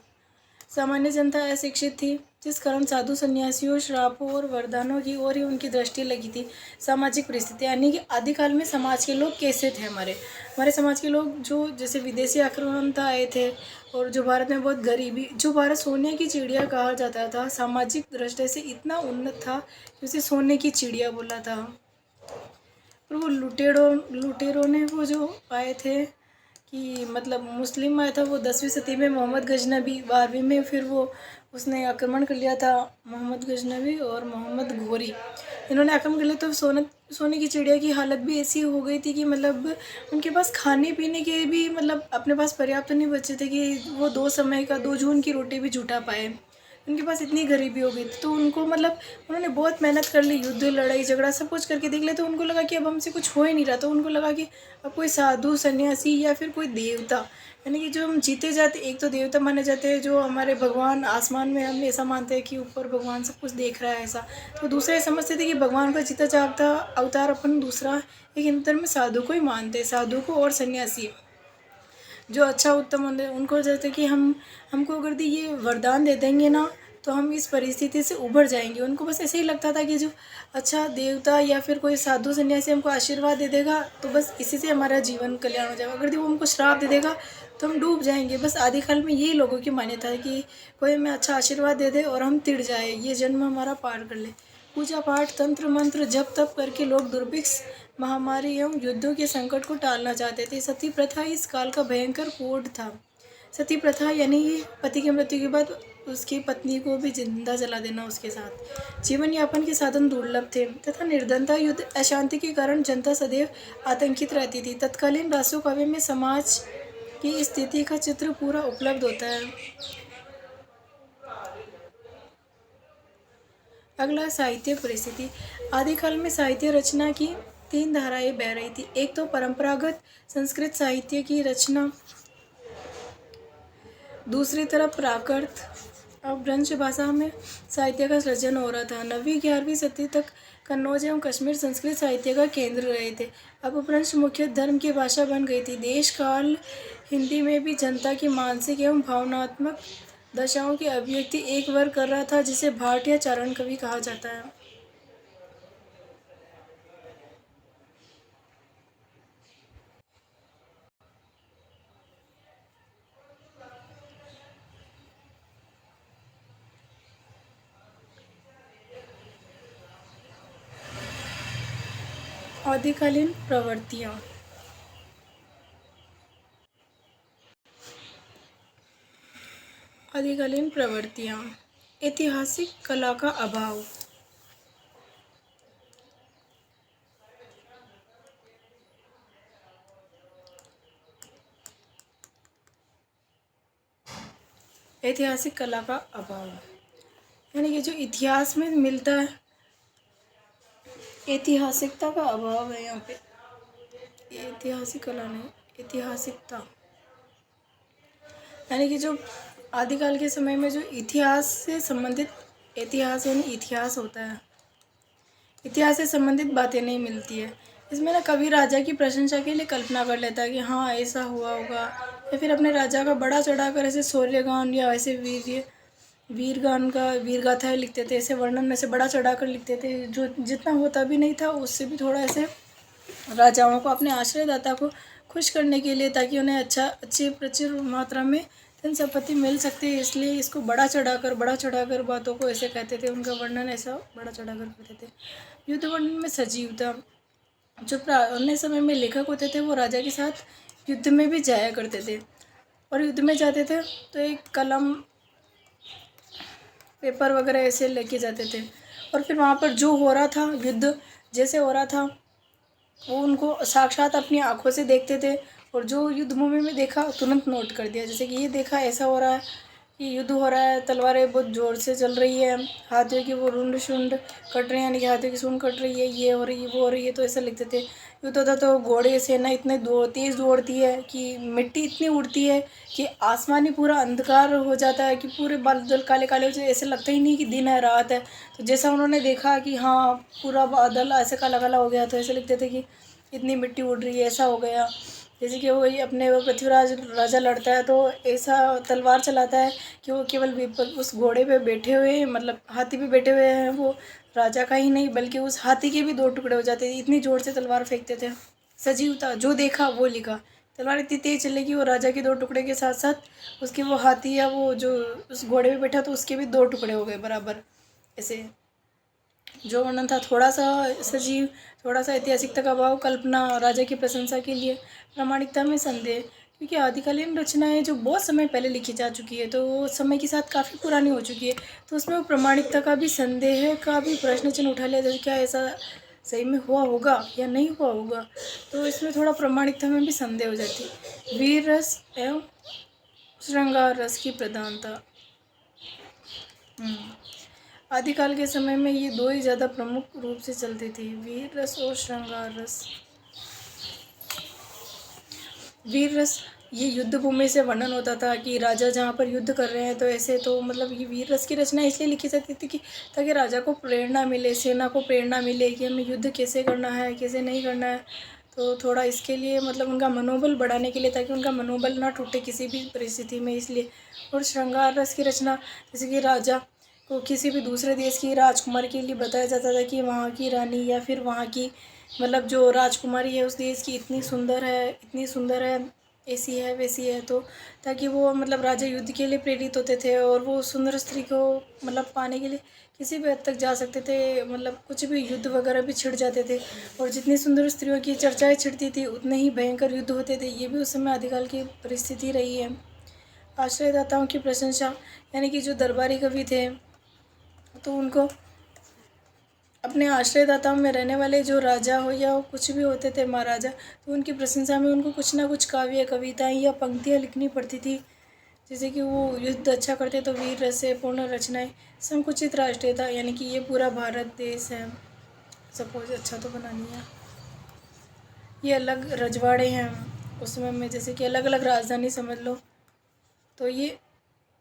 सामान्य जनता अशिक्षित थी, जिस कारण साधु संन्यासियों, श्रापों और वरदानों की ओर ही उनकी दृष्टि लगी थी। सामाजिक परिस्थिति, यानी कि आदिकाल में समाज के लोग कैसे थे, हमारे समाज के लोग जो जैसे विदेशी आक्रमणता आए थे, और जो भारत में बहुत गरीबी, जो भारत सोने की चिड़िया कहा जाता था, सामाजिक दृष्टि से इतना उन्नत था कि उसे सोने की चिड़िया बोला था। और वो लुटेरों ने वो जो आए थे कि मतलब मुस्लिम आया था, वो 10वीं सदी में मोहम्मद गजनबी, 12वीं में फिर वो उसने आक्रमण कर लिया था, मोहम्मद गजनबी और मोहम्मद घोरी, इन्होंने आक्रमण कर लिया। तो सोने की चिड़िया की हालत भी ऐसी हो गई थी कि मतलब उनके पास खाने पीने के भी मतलब अपने पास पर्याप्त नहीं बचे थे कि वो 2 समय का 2 जून की रोटी भी जुटा पाए। उनके पास इतनी गरीबी हो गई थी, तो उनको मतलब उन्होंने बहुत मेहनत कर ली, युद्ध लड़ाई झगड़ा सब कुछ करके देख लिया, तो उनको लगा कि अब हमसे कुछ हो ही नहीं रहा। तो उनको लगा कि अब कोई साधु सन्यासी या फिर कोई देवता, यानी कि जो हम जीते जाते, एक तो देवता माने जाते हैं जो हमारे भगवान आसमान में, हम ऐसा मानते हैं कि ऊपर भगवान सब कुछ देख रहा है ऐसा, तो दूसरे समझते थे कि भगवान का जीता जागता अवतार अपन दूसरा एक हिंदू धर्म में साधु को ही मानते हैं, साधु को और सन्यासी जो अच्छा उत्तम होते हैं उनको जैसे कि हमको अगर ये वरदान दे देंगे ना तो हम इस परिस्थिति से उभर जाएंगे। उनको बस ऐसे ही लगता था कि जो अच्छा देवता या फिर कोई साधु सन्यासी हमको आशीर्वाद दे देगा तो बस इसी से हमारा जीवन कल्याण हो जाएगा, अगर वो हमको श्राप दे देगा तो हम डूब जाएंगे। बस आदिकाल में यही लोगों की मान्यता है कि कोई हमें अच्छा आशीर्वाद दे दे और हम तिड़ जाए, ये जन्म हमारा पार कर ले। पूजा पाठ, तंत्र मंत्र, जप तप करके लोग दुर्भिक्ष, महामारी एवं युद्धों के संकट को टालना चाहते थे। सती प्रथा इस काल का भयंकर कोड था। सती प्रथा यानी पति की मृत्यु के बाद उसकी पत्नी को भी जिंदा जला देना। उसके साथ जीवन यापन के साधन दुर्लभ थे तथा निर्धनता, युद्ध, अशांति के कारण जनता सदैव आतंकित रहती थी। तत्कालीन राष्ट्रों काव्य में समाज की स्थिति का चित्र पूरा उपलब्ध होता है। अगला, साहित्य परिस्थिति। आदिकाल में साहित्य रचना की तीन धाराएं बह रही थी। एक तो परंपरागत संस्कृत साहित्य की रचना, दूसरी तरफ प्राकृत अपभ्रंश भाषा में साहित्य का सृजन हो रहा था। 9वीं 11वीं सदी तक कन्नौज एवं कश्मीर संस्कृत साहित्य का केंद्र रहे थे। अपभ्रंश मुख्य धर्म की भाषा बन गई थी। देश काल हिंदी में भी जनता की मानसिक एवं भावनात्मक दशाओं की अभिव्यक्ति एक वर्ग कर रहा था, जिसे भाट या चारण कवि कहा जाता है। आदिकालीन प्रवृत्तियाँ। आदिकालीन प्रवृत्तियाँ। ऐतिहासिक कला का अभाव। ऐतिहासिक कला का अभाव यानी कि जो इतिहास में मिलता है, ऐतिहासिकता का अभाव है यहाँ पे। ऐतिहासिक कला नहीं, ऐतिहासिकता यानी कि जो आदिकाल के समय में जो इतिहास से संबंधित, इतिहास यानी इतिहास होता है, इतिहास से संबंधित बातें नहीं मिलती है। इसमें ना कवि राजा की प्रशंसा के लिए कल्पना कर लेता है कि हाँ ऐसा हुआ होगा, या फिर अपने राजा का बड़ा चढ़ाकर ऐसे शौर्यगान या ऐसे वीरगान का वीरगाथाएँ लिखते थे, ऐसे वर्णन ऐसे बड़ा चढ़ाकर लिखते थे, जो जितना होता भी नहीं था उससे भी थोड़ा ऐसे राजाओं को, अपने आश्रयदाता को खुश करने के लिए, ताकि उन्हें अच्छी प्रचुर मात्रा में धन संपत्ति मिल सकती है। इसलिए इसको बड़ा चढ़ाकर बातों को ऐसे कहते थे, उनका वर्णन ऐसा बड़ा चढ़ाकर करते थे। युद्ध वर्णन में सजीवता। जो पुराने समय में लेखक होते थे वो राजा के साथ युद्ध में भी जाया करते थे, और युद्ध में जाते थे तो एक कलम पेपर वगैरह ऐसे लेके जाते थे, और फिर वहाँ पर जो हो रहा था, युद्ध जैसे हो रहा था वो उनको साक्षात अपनी आंखों से देखते थे, और जो युद्ध भूमि में देखा तुरंत नोट कर दिया। जैसे कि ये देखा ऐसा हो रहा है कि युद्ध हो रहा है, तलवारें बहुत ज़ोर से चल रही है, हाथियों की वो रुंड शुंड कट रहे हैं, यानी कि हाथियों की सूंड कट रही है, ये हो रही है, वो हो रही है, तो ऐसा लिखते थे। युद्ध होता तो घोड़े सेना इतने तेज़ दौड़ती है कि मिट्टी इतनी उड़ती है कि आसमान ही पूरा अंधकार हो जाता है, कि पूरे बादल काले काले हो जाते, ऐसे लगता ही नहीं कि दिन है रात है। तो जैसा उन्होंने देखा कि हाँ पूरा बादल ऐसे काला काला हो गया, तो ऐसे लिखते थे कि इतनी मिट्टी उड़ रही है, ऐसा हो गया। जैसे कि वही अपने वो पृथ्वीराज राजा लड़ता है तो ऐसा तलवार चलाता है कि वो केवल उस घोड़े पे बैठे हुए, मतलब हाथी पे बैठे हुए हैं, वो राजा का ही नहीं बल्कि उस हाथी के भी दो टुकड़े हो जाते थे, इतनी ज़ोर से तलवार फेंकते थे। सजीवता, जो देखा वो लिखा। तलवार इतनी तेज चलेगी कि वो राजा के दो टुकड़े के साथ साथ उसके वो हाथी या वो जो उस घोड़े पे बैठा तो उसके भी दो टुकड़े हो गए बराबर। ऐसे जो वर्णन था, थोड़ा सा सजीव, थोड़ा सा ऐतिहासिकता का भाव, कल्पना, राजा की प्रशंसा के लिए। प्रामाणिकता में संदेह, क्योंकि आदिकालीन रचनाएं जो बहुत समय पहले लिखी जा चुकी है, तो वो समय के साथ काफ़ी पुरानी हो चुकी है, तो उसमें वो प्रामाणिकता का भी संदेह का भी प्रश्न चिन्ह उठा लिया जाए, क्या ऐसा सही में हुआ होगा या नहीं हुआ होगा, तो इसमें थोड़ा प्रामाणिकता में भी संदेह हो जाती है। वीर रस एवं श्रृंगार रस की प्रधानता। आदिकाल के समय में ये दो ही ज़्यादा प्रमुख रूप से चलती थी, वीर रस और श्रृंगार रस। वीर रस ये युद्ध भूमि से वर्णन होता था कि राजा जहाँ पर युद्ध कर रहे हैं तो ऐसे, तो मतलब ये वीर रस की रचना इसलिए लिखी जाती थी कि ताकि राजा को प्रेरणा मिले, सेना को प्रेरणा मिले कि हमें युद्ध कैसे करना है, कैसे नहीं करना है। तो थोड़ा इसके लिए मतलब उनका मनोबल बढ़ाने के लिए, ताकि उनका मनोबल ना टूटे किसी भी परिस्थिति में, इसलिए। और श्रृंगार रस की रचना, जैसे कि राजा को किसी भी दूसरे देश की राजकुमारी के लिए बताया जाता था कि वहाँ की रानी या फिर वहाँ की मतलब जो राजकुमारी है उस देश की इतनी सुंदर है, इतनी सुंदर है, ऐसी है वैसी है, तो ताकि वो मतलब राजा युद्ध के लिए प्रेरित होते थे और वो सुंदर स्त्री को मतलब पाने के लिए किसी भी हद तक जा सकते थे, मतलब कुछ भी युद्ध वगैरह भी छिड़ जाते थे। और जितनी सुंदर स्त्रियों की चर्चाएं छिड़ती थी उतने ही भयंकर युद्ध होते थे। ये भी उस समय आदिकाल की परिस्थिति रही है। आश्रयदाताओं की प्रशंसा, यानी कि जो दरबारी कवि थे तो उनको अपने आश्रयदाताओं में रहने वाले जो राजा हो या कुछ भी होते थे महाराजा, तो उनकी प्रशंसा में उनको कुछ ना कुछ काव्य कविताएं या पंक्तियां लिखनी पड़ती थी। जैसे कि वो युद्ध अच्छा करते तो वीर रस से पूर्ण रचनाएं, संकुचित राष्ट्रीयता, यानी कि ये पूरा भारत देश है, सपोज अच्छा तो बनानी है, ये अलग रजवाड़े हैं उस समय में, जैसे कि अलग अलग राजधानी समझ लो। तो ये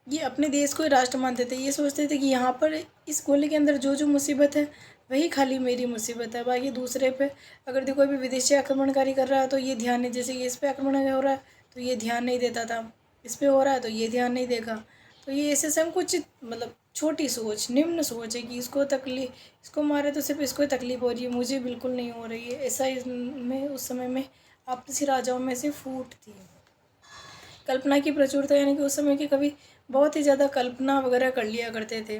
अपने देश को ही राष्ट्र मानते थे। ये सोचते थे कि यहाँ पर इस गोले के अंदर जो जो मुसीबत है वही खाली मेरी मुसीबत है, बाकी दूसरे पे अगर कोई भी विदेशी आक्रमणकारी कर रहा है तो ये ध्यान नहीं, जैसे कि इस पे आक्रमण हो रहा है तो ये ध्यान नहीं देता था, इस पे हो रहा है तो ये ध्यान नहीं देगा। तो ये ऐसे संकुचित मतलब छोटी सोच, निम्न सोच है कि इसको तकलीफ, इसको मारे तो सिर्फ इसको ही तकलीफ हो रही है, मुझे बिल्कुल नहीं हो रही है। ऐसा इसमें उस समय में आपसी राजाओं में से फूट थी। कल्पना की प्रचुरता, यानी कि उस समय के कवि बहुत ही ज़्यादा कल्पना वगैरह कर लिया करते थे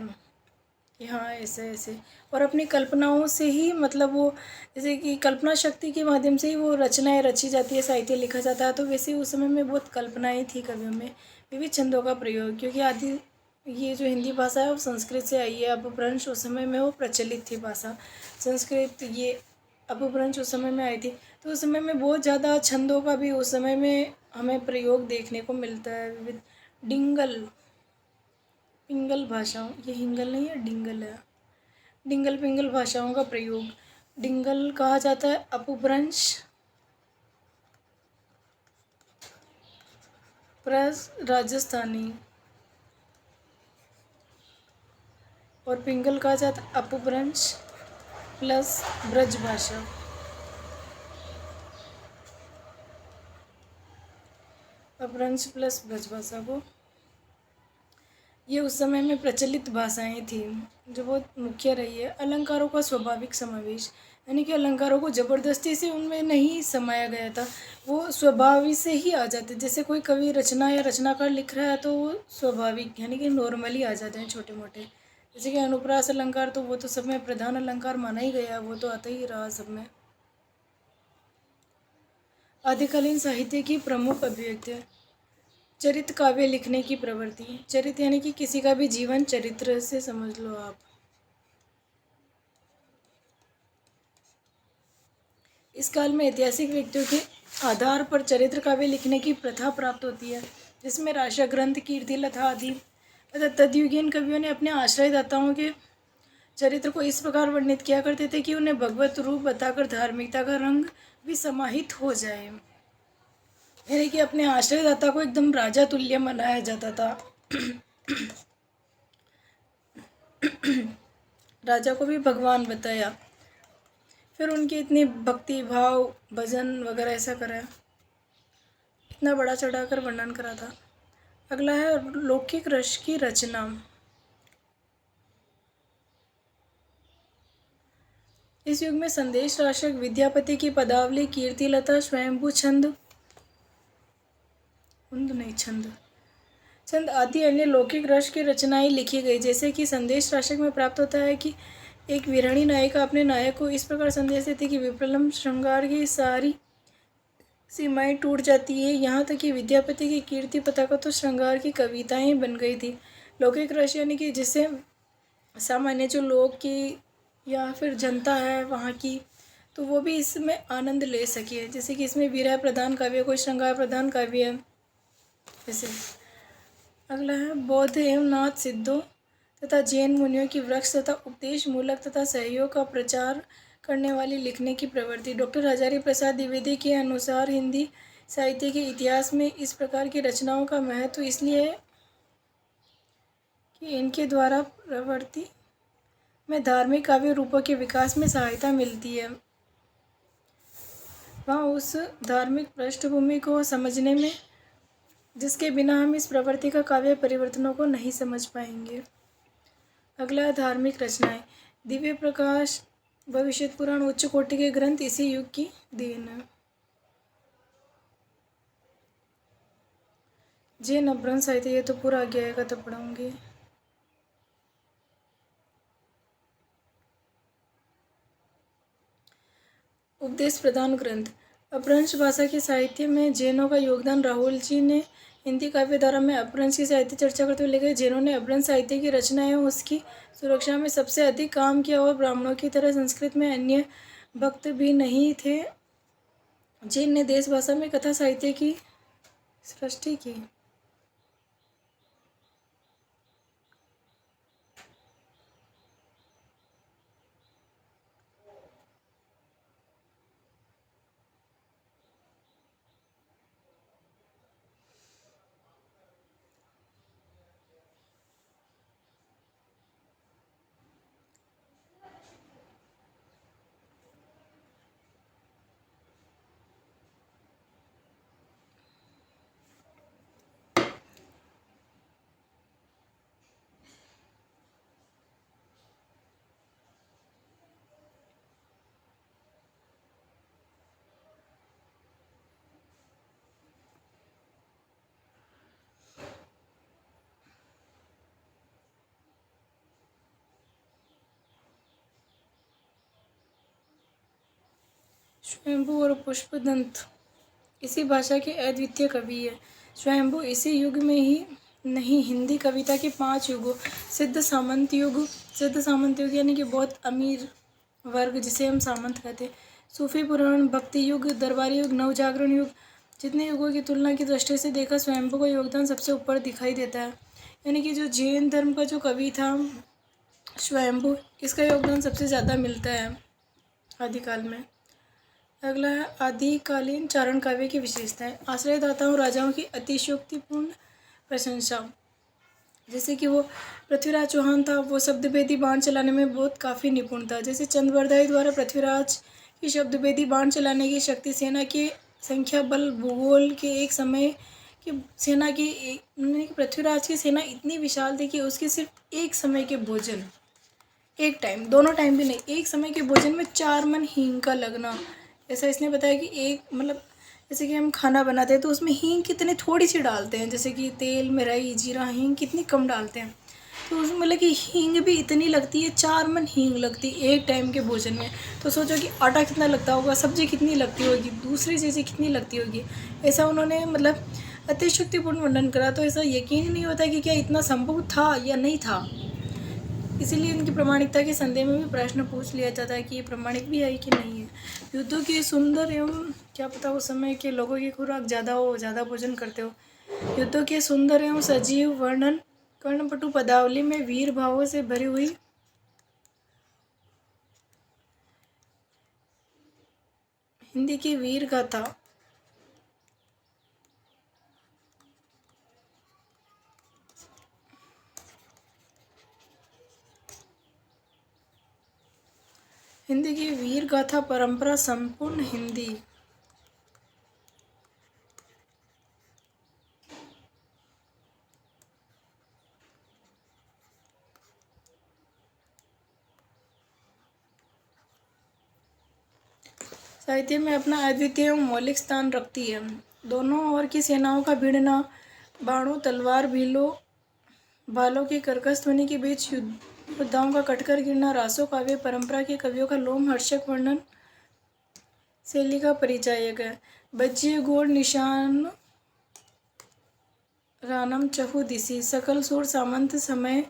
कि हाँ ऐसे ऐसे, और अपनी कल्पनाओं से ही मतलब वो, जैसे कि कल्पना शक्ति के माध्यम से ही वो रचनाएं रची जाती है, साहित्य लिखा जाता है। तो वैसे ही उस समय में बहुत कल्पनाएं थी कवियों में, विविध छंदों का प्रयोग, क्योंकि आदि ये जो हिंदी भाषा है वो संस्कृत से आई है। अपभ्रंश उस समय में वो प्रचलित थी भाषा, संस्कृत ये अपभ्रंश उस समय में आई थी। तो उस समय में बहुत ज़्यादा छंदों का भी उस समय में हमें प्रयोग देखने को मिलता है। विविध डिंगल पिंगल भाषाओं, ये हिंगल नहीं है डिंगल है, डिंगल पिंगल भाषाओं का प्रयोग, डिंगल कहा जाता है अपभ्रंश प्लस राजस्थानी, और पिंगल कहा जाता है अपभ्रंश प्लस ब्रज भाषा। अपभ्रंश प्लस ब्रज भाषा को, ये उस समय में प्रचलित भाषाएं थी जो बहुत मुख्य रही है। अलंकारों का स्वाभाविक समावेश, यानी कि अलंकारों को ज़बरदस्ती से उनमें नहीं समाया गया था, वो स्वाभाविक से ही आ जाते। जैसे कोई कवि रचना या रचनाकार लिख रहा है तो वो स्वाभाविक यानी कि नॉर्मली आ जाते हैं छोटे मोटे। जैसे कि अनुप्रास अलंकार तो वो तो सब में प्रधान अलंकार माना ही गया, वो तो आता ही रहा सब में। आदिकालीन साहित्य की प्रमुख अभिव्यक्ति, चरित्र काव्य लिखने की प्रवृत्ति। चरित्र यानी कि किसी का भी जीवन चरित्र से समझ लो आप। इस काल में ऐतिहासिक व्यक्तियों के आधार पर चरित्र काव्य लिखने की प्रथा प्राप्त होती है, जिसमें राशा ग्रंथ, कीर्तिलथा आदि तदयुगीन कवियों ने अपने आश्रयदाताओं के चरित्र को इस प्रकार वर्णित किया करते थे कि उन्हें भगवत रूप बताकर धार्मिकता का रंग भी समाहित हो जाए, यानी कि अपने आश्रयदाता को एकदम राजा तुल्य मनाया जाता था। राजा को भी भगवान बताया, फिर उनकी इतनी भक्ति भाव भजन वगैरह ऐसा करा, इतना बड़ा चढ़ाकर वर्णन करा था। अगला है लौकिक रस की रचना। इस युग में संदेश राशक, विद्यापति की पदावली, कीर्तिलता, स्वयंभू छंद छंद आदि अन्य लौकिक रस की रचनाएं लिखी गई। जैसे कि संदेश राशक में प्राप्त होता है कि एक वीराणी नायिका अपने नायक को इस प्रकार संदेश देती कि विप्रलम्ब श्रृंगार की सारी सीमाएं टूट जाती है, यहाँ तक कि विद्यापति की कीर्ति पताका तो श्रृंगार की कविताएं बन गई थी। लौकिक रस यानी कि जिससे सामान्य जो लोग की या फिर जनता है वहाँ की, तो वो भी इसमें आनंद ले सके। जैसे कि इसमें विरह प्रधान काव्य, कोई श्रृंगार प्रधान काव्य है जैसे। अगला है बौद्ध एवं नाथ सिद्धों तथा जैन मुनियों की वृक्ष तथा उपदेश मूलक तथा सहयोग का प्रचार करने वाली लिखने की प्रवृत्ति। डॉक्टर हजारी प्रसाद द्विवेदी के अनुसार हिंदी साहित्य के इतिहास में इस प्रकार की रचनाओं का महत्व इसलिए है कि इनके द्वारा प्रवृत्ति में धार्मिक काव्य रूपों के विकास में सहायता मिलती है। वहाँ उस धार्मिक पृष्ठभूमि को समझने में जिसके बिना हम इस प्रवृत्ति का काव्य परिवर्तनों को नहीं समझ पाएंगे। अगला है धार्मिक रचनाएं। दिव्य प्रकाश, भविष्य पुराण, उच्च कोटि के ग्रंथ इसी युग की देन है। जैन अपभ्रंश साहित्य, ये तो पूरा आगे आएगा तो पढ़ाऊँगी। उपदेश प्रदान ग्रंथ। अपभ्रंश भाषा के साहित्य में जैनों का योगदान। राहुल जी ने हिंदी काव्य धारा में अपभ्रंश की साहित्य चर्चा करते हुए लिखा, जैनों ने अपभ्रंश साहित्य की रचना एवं उसकी सुरक्षा में सबसे अधिक काम किया और ब्राह्मणों की तरह संस्कृत में अन्य भक्त भी नहीं थे। जैन ने देश भाषा में कथा साहित्य की सृष्टि की। स्वयंभू और पुष्पदंत इसी भाषा के अद्वितीय कवि है। स्वयंभू इसी युग में ही नहीं, हिंदी कविता के 5 युगों सिद्ध सामंत युग यानी कि बहुत अमीर वर्ग जिसे हम सामंत कहते हैं, सूफी पुराण, भक्ति युग, दरबारी युग, नवजागरण युग, जितने युगों की तुलना की दृष्टि से देखा स्वयंभू का योगदान सबसे ऊपर दिखाई देता है। यानी कि जो जैन धर्म का जो कवि था स्वयंभू, इसका योगदान सबसे ज़्यादा मिलता है आदिकाल में। अगला है आदिकालीन चारण काव्य की विशेषताएं। आश्रयदाताओं राजाओं की अतिशयोक्तिपूर्ण प्रशंसा। जैसे कि वो पृथ्वीराज चौहान था, वो शब्दभेदी बाण चलाने में बहुत काफ़ी निपुण था। जैसे चंद्रवरदाई द्वारा पृथ्वीराज की शब्दभेदी बाण चलाने की शक्ति, सेना की संख्या, बल, भूगोल के एक समय की सेना की पृथ्वीराज की सेना इतनी विशाल थी कि उसके सिर्फ एक समय के भोजन, एक टाइम, दोनों टाइम भी नहीं, एक समय के भोजन में 4 मन हींग का लगना। ऐसा इसने बताया कि एक मतलब जैसे कि हम खाना बनाते हैं तो उसमें हींग कितनी थोड़ी सी डालते हैं, जैसे कि तेल में राई, जीरा, हींग कितनी कम डालते हैं, तो उसमें मतलब कि हींग भी इतनी लगती है, 4 मन हींग लगती है एक टाइम के भोजन में। तो सोचो कि आटा कितना लगता होगा, सब्जी कितनी लगती होगी, दूसरी चीज़ें कितनी लगती होगी। ऐसा उन्होंने मतलब अतिशयोक्तिपूर्ण वर्णन करा। तो ऐसा यकीन ही नहीं होता कि क्या इतना संभव था या नहीं था। इसीलिए इनकी प्रामाणिकता के संदेह में भी प्रश्न पूछ लिया जाता है कि ये प्रामाणिक भी है कि नहीं है। युद्धों के सुंदर एवं क्या पता उस समय के लोगों की खुराक ज़्यादा हो, ज़्यादा भोजन करते हो। युद्धों के सुंदर एवं सजीव वर्णन, कर्णपटु पदावली में वीर भावों से भरी हुई हिंदी की वीर गाथा। हिंदी की वीर गाथा परंपरा संपूर्ण हिंदी साहित्य में अपना अद्वितीय एवं मौलिक स्थान रखती है। दोनों ओर की सेनाओं का भिड़ना, बाणों, तलवार, भालों की कर्कश ध्वनि के बीच योद्धाओं का कटकर गिरना, रासो काव्य परंपरा के कवियों का लोमहर्षक वर्णन शैली का परिचायक है। बज्जिए गोड़ निशान रानम चहु दिशि, सकल सूर सामंत समय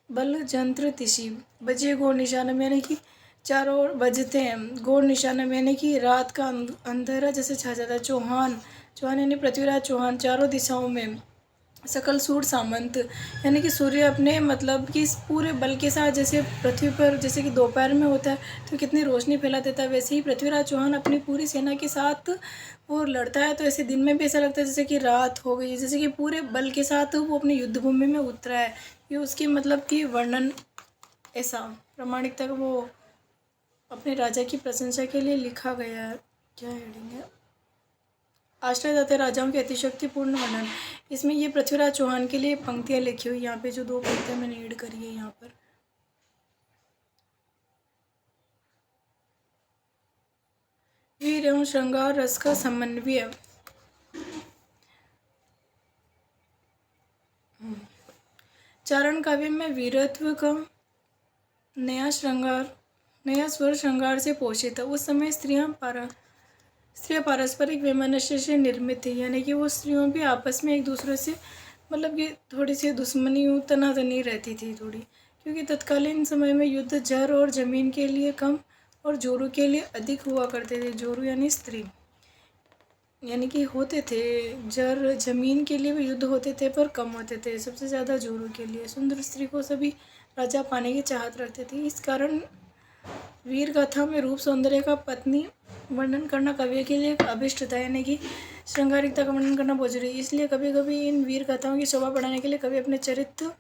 बल जंत्र तिशी। बजिए गोड़ निशानम यानी कि चारों ओर बजते हैं। गोड़ निशानम यानी कि रात का अंधेरा जैसे छा जाता है। चौहान यानी पृथ्वीराज चौहान चारों दिशाओं में। सकल सूर सामंत यानी कि सूर्य अपने मतलब कि इस पूरे बल के साथ जैसे पृथ्वी पर जैसे कि दोपहर में होता है तो कितनी रोशनी फैला देता है, वैसे ही पृथ्वीराज चौहान अपनी पूरी सेना के साथ वो लड़ता है। तो ऐसे दिन में भी ऐसा लगता है जैसे कि रात हो गई, जैसे कि पूरे बल के साथ वो अपनी युद्ध भूमि में उतरा है। ये उसकी मतलब कि वर्णन ऐसा प्रामाणिकता का वो अपने राजा की प्रशंसा के लिए लिखा गया है। क्या हेडिंग है? आश्रयदाता राजाओं के अतिशयोक्तिपूर्ण वर्णन। इसमें ये पृथ्वीराज चौहान के लिए पंक्तियाँ लिखी हुई, यहाँ पे जो 2 पंक्तियाँ मैंने ऐड करी है यहाँ पर। वीर एवं श्रृंगार रस का समन्वय। चारण काव्य में वीरत्व का नया स्वर श्रृंगार से पोषित है। उस समय स्त्रियां पारस्परिक वैमनस्य से निर्मित थी, यानी कि वो स्त्रियों भी आपस में एक दूसरे से मतलब कि थोड़ी सी दुश्मनी तनातनी रहती थी थोड़ी, क्योंकि तत्कालीन समय में युद्ध जर और ज़मीन के लिए कम और जोरू के लिए अधिक हुआ करते थे। जोरू यानी स्त्री, यानी कि होते थे जर ज़मीन के लिए भी युद्ध होते थे पर कम होते थे, सबसे ज़्यादा जोरू के लिए। सुंदर स्त्री को सभी राजा पाने की चाहत रखते थे। इस कारण वीर गाथा में रूप सौंदर्य का पत्नी वर्णन करना कवि के लिए एक अभिष्ट था, यानी कि श्रृंगारिकता का वर्णन करना बहुत जरूरी है। इसलिए कभी कभी इन वीर गाथाओं की शोभा बढ़ाने के लिए कवि अपने चरित्र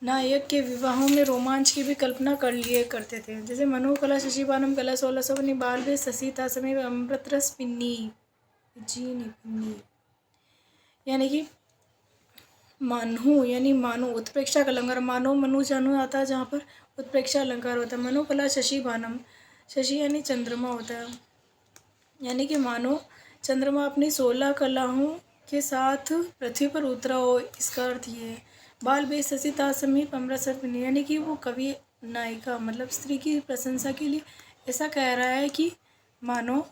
नायक के विवाहों में रोमांच की भी कल्पना कर लिए करते थे। जैसे मनु कला शशिबानम कला 1619 बाल वे शशि था समय अमृत रस पिन्नी जी पिन्नी, यानी कि मानहू यानी मानो उत्प्रेक्षा का अलंकार, मानो मनु जानू आता है जहाँ पर उत्प्रेक्षा अलंकार होता है। मनु कला शशिबानम, शशि यानी चंद्रमा होता है, यानी कि मानो चंद्रमा अपनी 16 कलाओं के साथ पृथ्वी पर उतरा हो, इसका अर्थ ये है। बाल बेस शशि ता समीप अमृतसर पिन्नी, यानी कि वो कवि नायिका मतलब स्त्री की प्रशंसा के लिए ऐसा कह रहा है कि मानो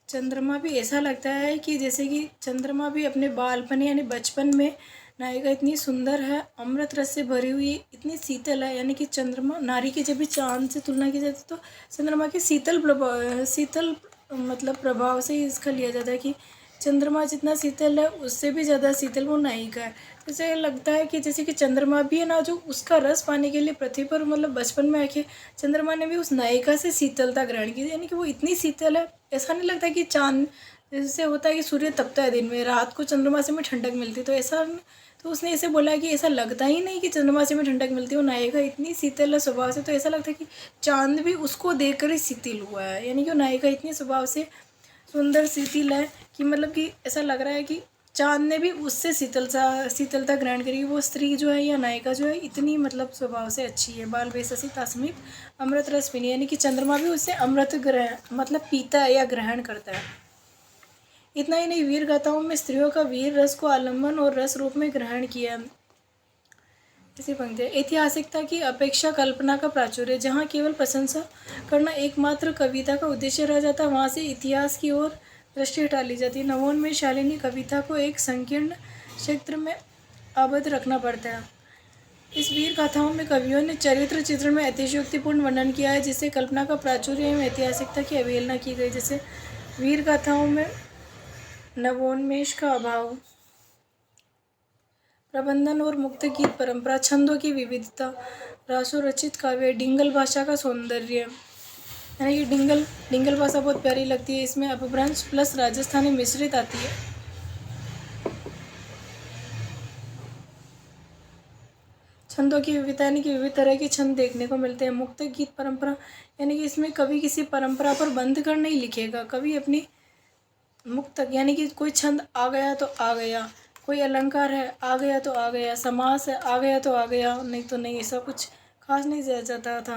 चंद्रमा भी ऐसा लगता है कि जैसे कि चंद्रमा भी अपने बालपन यानी बचपन में नायिका इतनी सुंदर है, अमृत रस से भरी हुई, इतनी शीतल है। यानी कि चंद्रमा नारी की जब भी चांद से तुलना की जाती है तो चंद्रमा की शीतल मतलब प्रभाव से ही इसका लिया जाता है कि चंद्रमा जितना शीतल है उससे भी ज़्यादा शीतल वो नायिका है। जैसे लगता है कि जैसे कि चंद्रमा भी है ना, जो उसका रस पाने के लिए पृथ्वी पर मतलब बचपन में आके चंद्रमा ने भी उस नायिका से शीतलता ग्रहण की, यानी कि वो इतनी शीतल है। ऐसा नहीं लगता कि चांद जैसे होता है कि सूर्य तपता है दिन में, रात को चंद्रमा से में ठंडक मिलती, तो ऐसा तो उसने ऐसे बोला कि ऐसा लगता ही नहीं कि चंद्रमा से में ठंडक मिलती है, वो नायिका इतनी शीतल है स्वभाव से, तो ऐसा लगता है कि चांद भी उसको देखकर ही शीतल हुआ है। यानी कि वो नायिका इतनी स्वभाव से सुंदर शीतल है कि मतलब कि ऐसा लग रहा है कि चांद ने भी उससे शीतलता ग्रहण करी। वो स्त्री जो है या नायिका जो है इतनी मतलब स्वभाव से अच्छी है। बाल बेससी तासमीप अमृत रस पीनी, यानी कि चंद्रमा भी उससे अमृत ग्रहण मतलब पीता है या ग्रहण करता है। इतना ही नहीं, वीर गाथाओं में स्त्रियों का वीर रस को आलम्बन और रस रूप में ग्रहण किया। इसी पंक्ति ऐतिहासिकता की अपेक्षा कल्पना का प्राचुर्य, जहाँ केवल प्रशंसा करना एकमात्र कविता का उद्देश्य रह जाता, वहाँ से इतिहास की ओर दृष्टि हटा ली जाती है। नवोन्मेष शालिनी कविता को एक संकीर्ण क्षेत्र में आबद्ध रखना पड़ता है। इस वीर गाथाओं में कवियों ने चरित्र चित्रण में अतिशयोक्तिपूर्ण वर्णन किया है, जिससे कल्पना का प्राचुर्य एवं ऐतिहासिकता की अवहेलना की गई। जैसे वीर गाथाओं में नवोन्मेष का अभाव, प्रबंधन और मुक्त गीत परंपरा, छंदों की विविधता, रासोरचित काव्य, डिंगल भाषा का सौंदर्य, यानी कि डिंगल भाषा बहुत प्यारी लगती है। इसमें अपभ्रंश प्लस राजस्थानी मिश्रित आती है। छंदों की विविधता, यानी कि विविध तरह के छंद देखने को मिलते हैं। मुक्त गीत परंपरा, यानी कि इसमें कवि किसी परंपरा पर बंध कर नहीं लिखेगा, कवि अपनी मुक्त यानी कि कोई छंद आ गया तो आ गया, कोई अलंकार है आ गया तो आ गया, समास है आ गया तो आ गया, नहीं तो नहीं, ऐसा कुछ खास नहीं जाता था।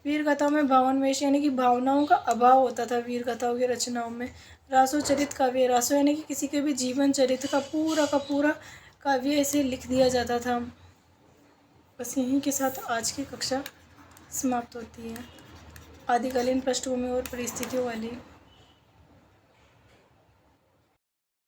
वीर गाथाओं में भावान्वेष यानी कि भावनाओं का अभाव होता था। वीर गाथाओं की रचनाओं में रासोचरित काव्य, रासो यानी कि किसी के भी जीवन चरित्र का पूरा काव्य ऐसे लिख दिया जाता था। बस यहीं के साथ आज की कक्षा समाप्त होती है। आदिकालीन पृष्ठभूमि और परिस्थितियों वाली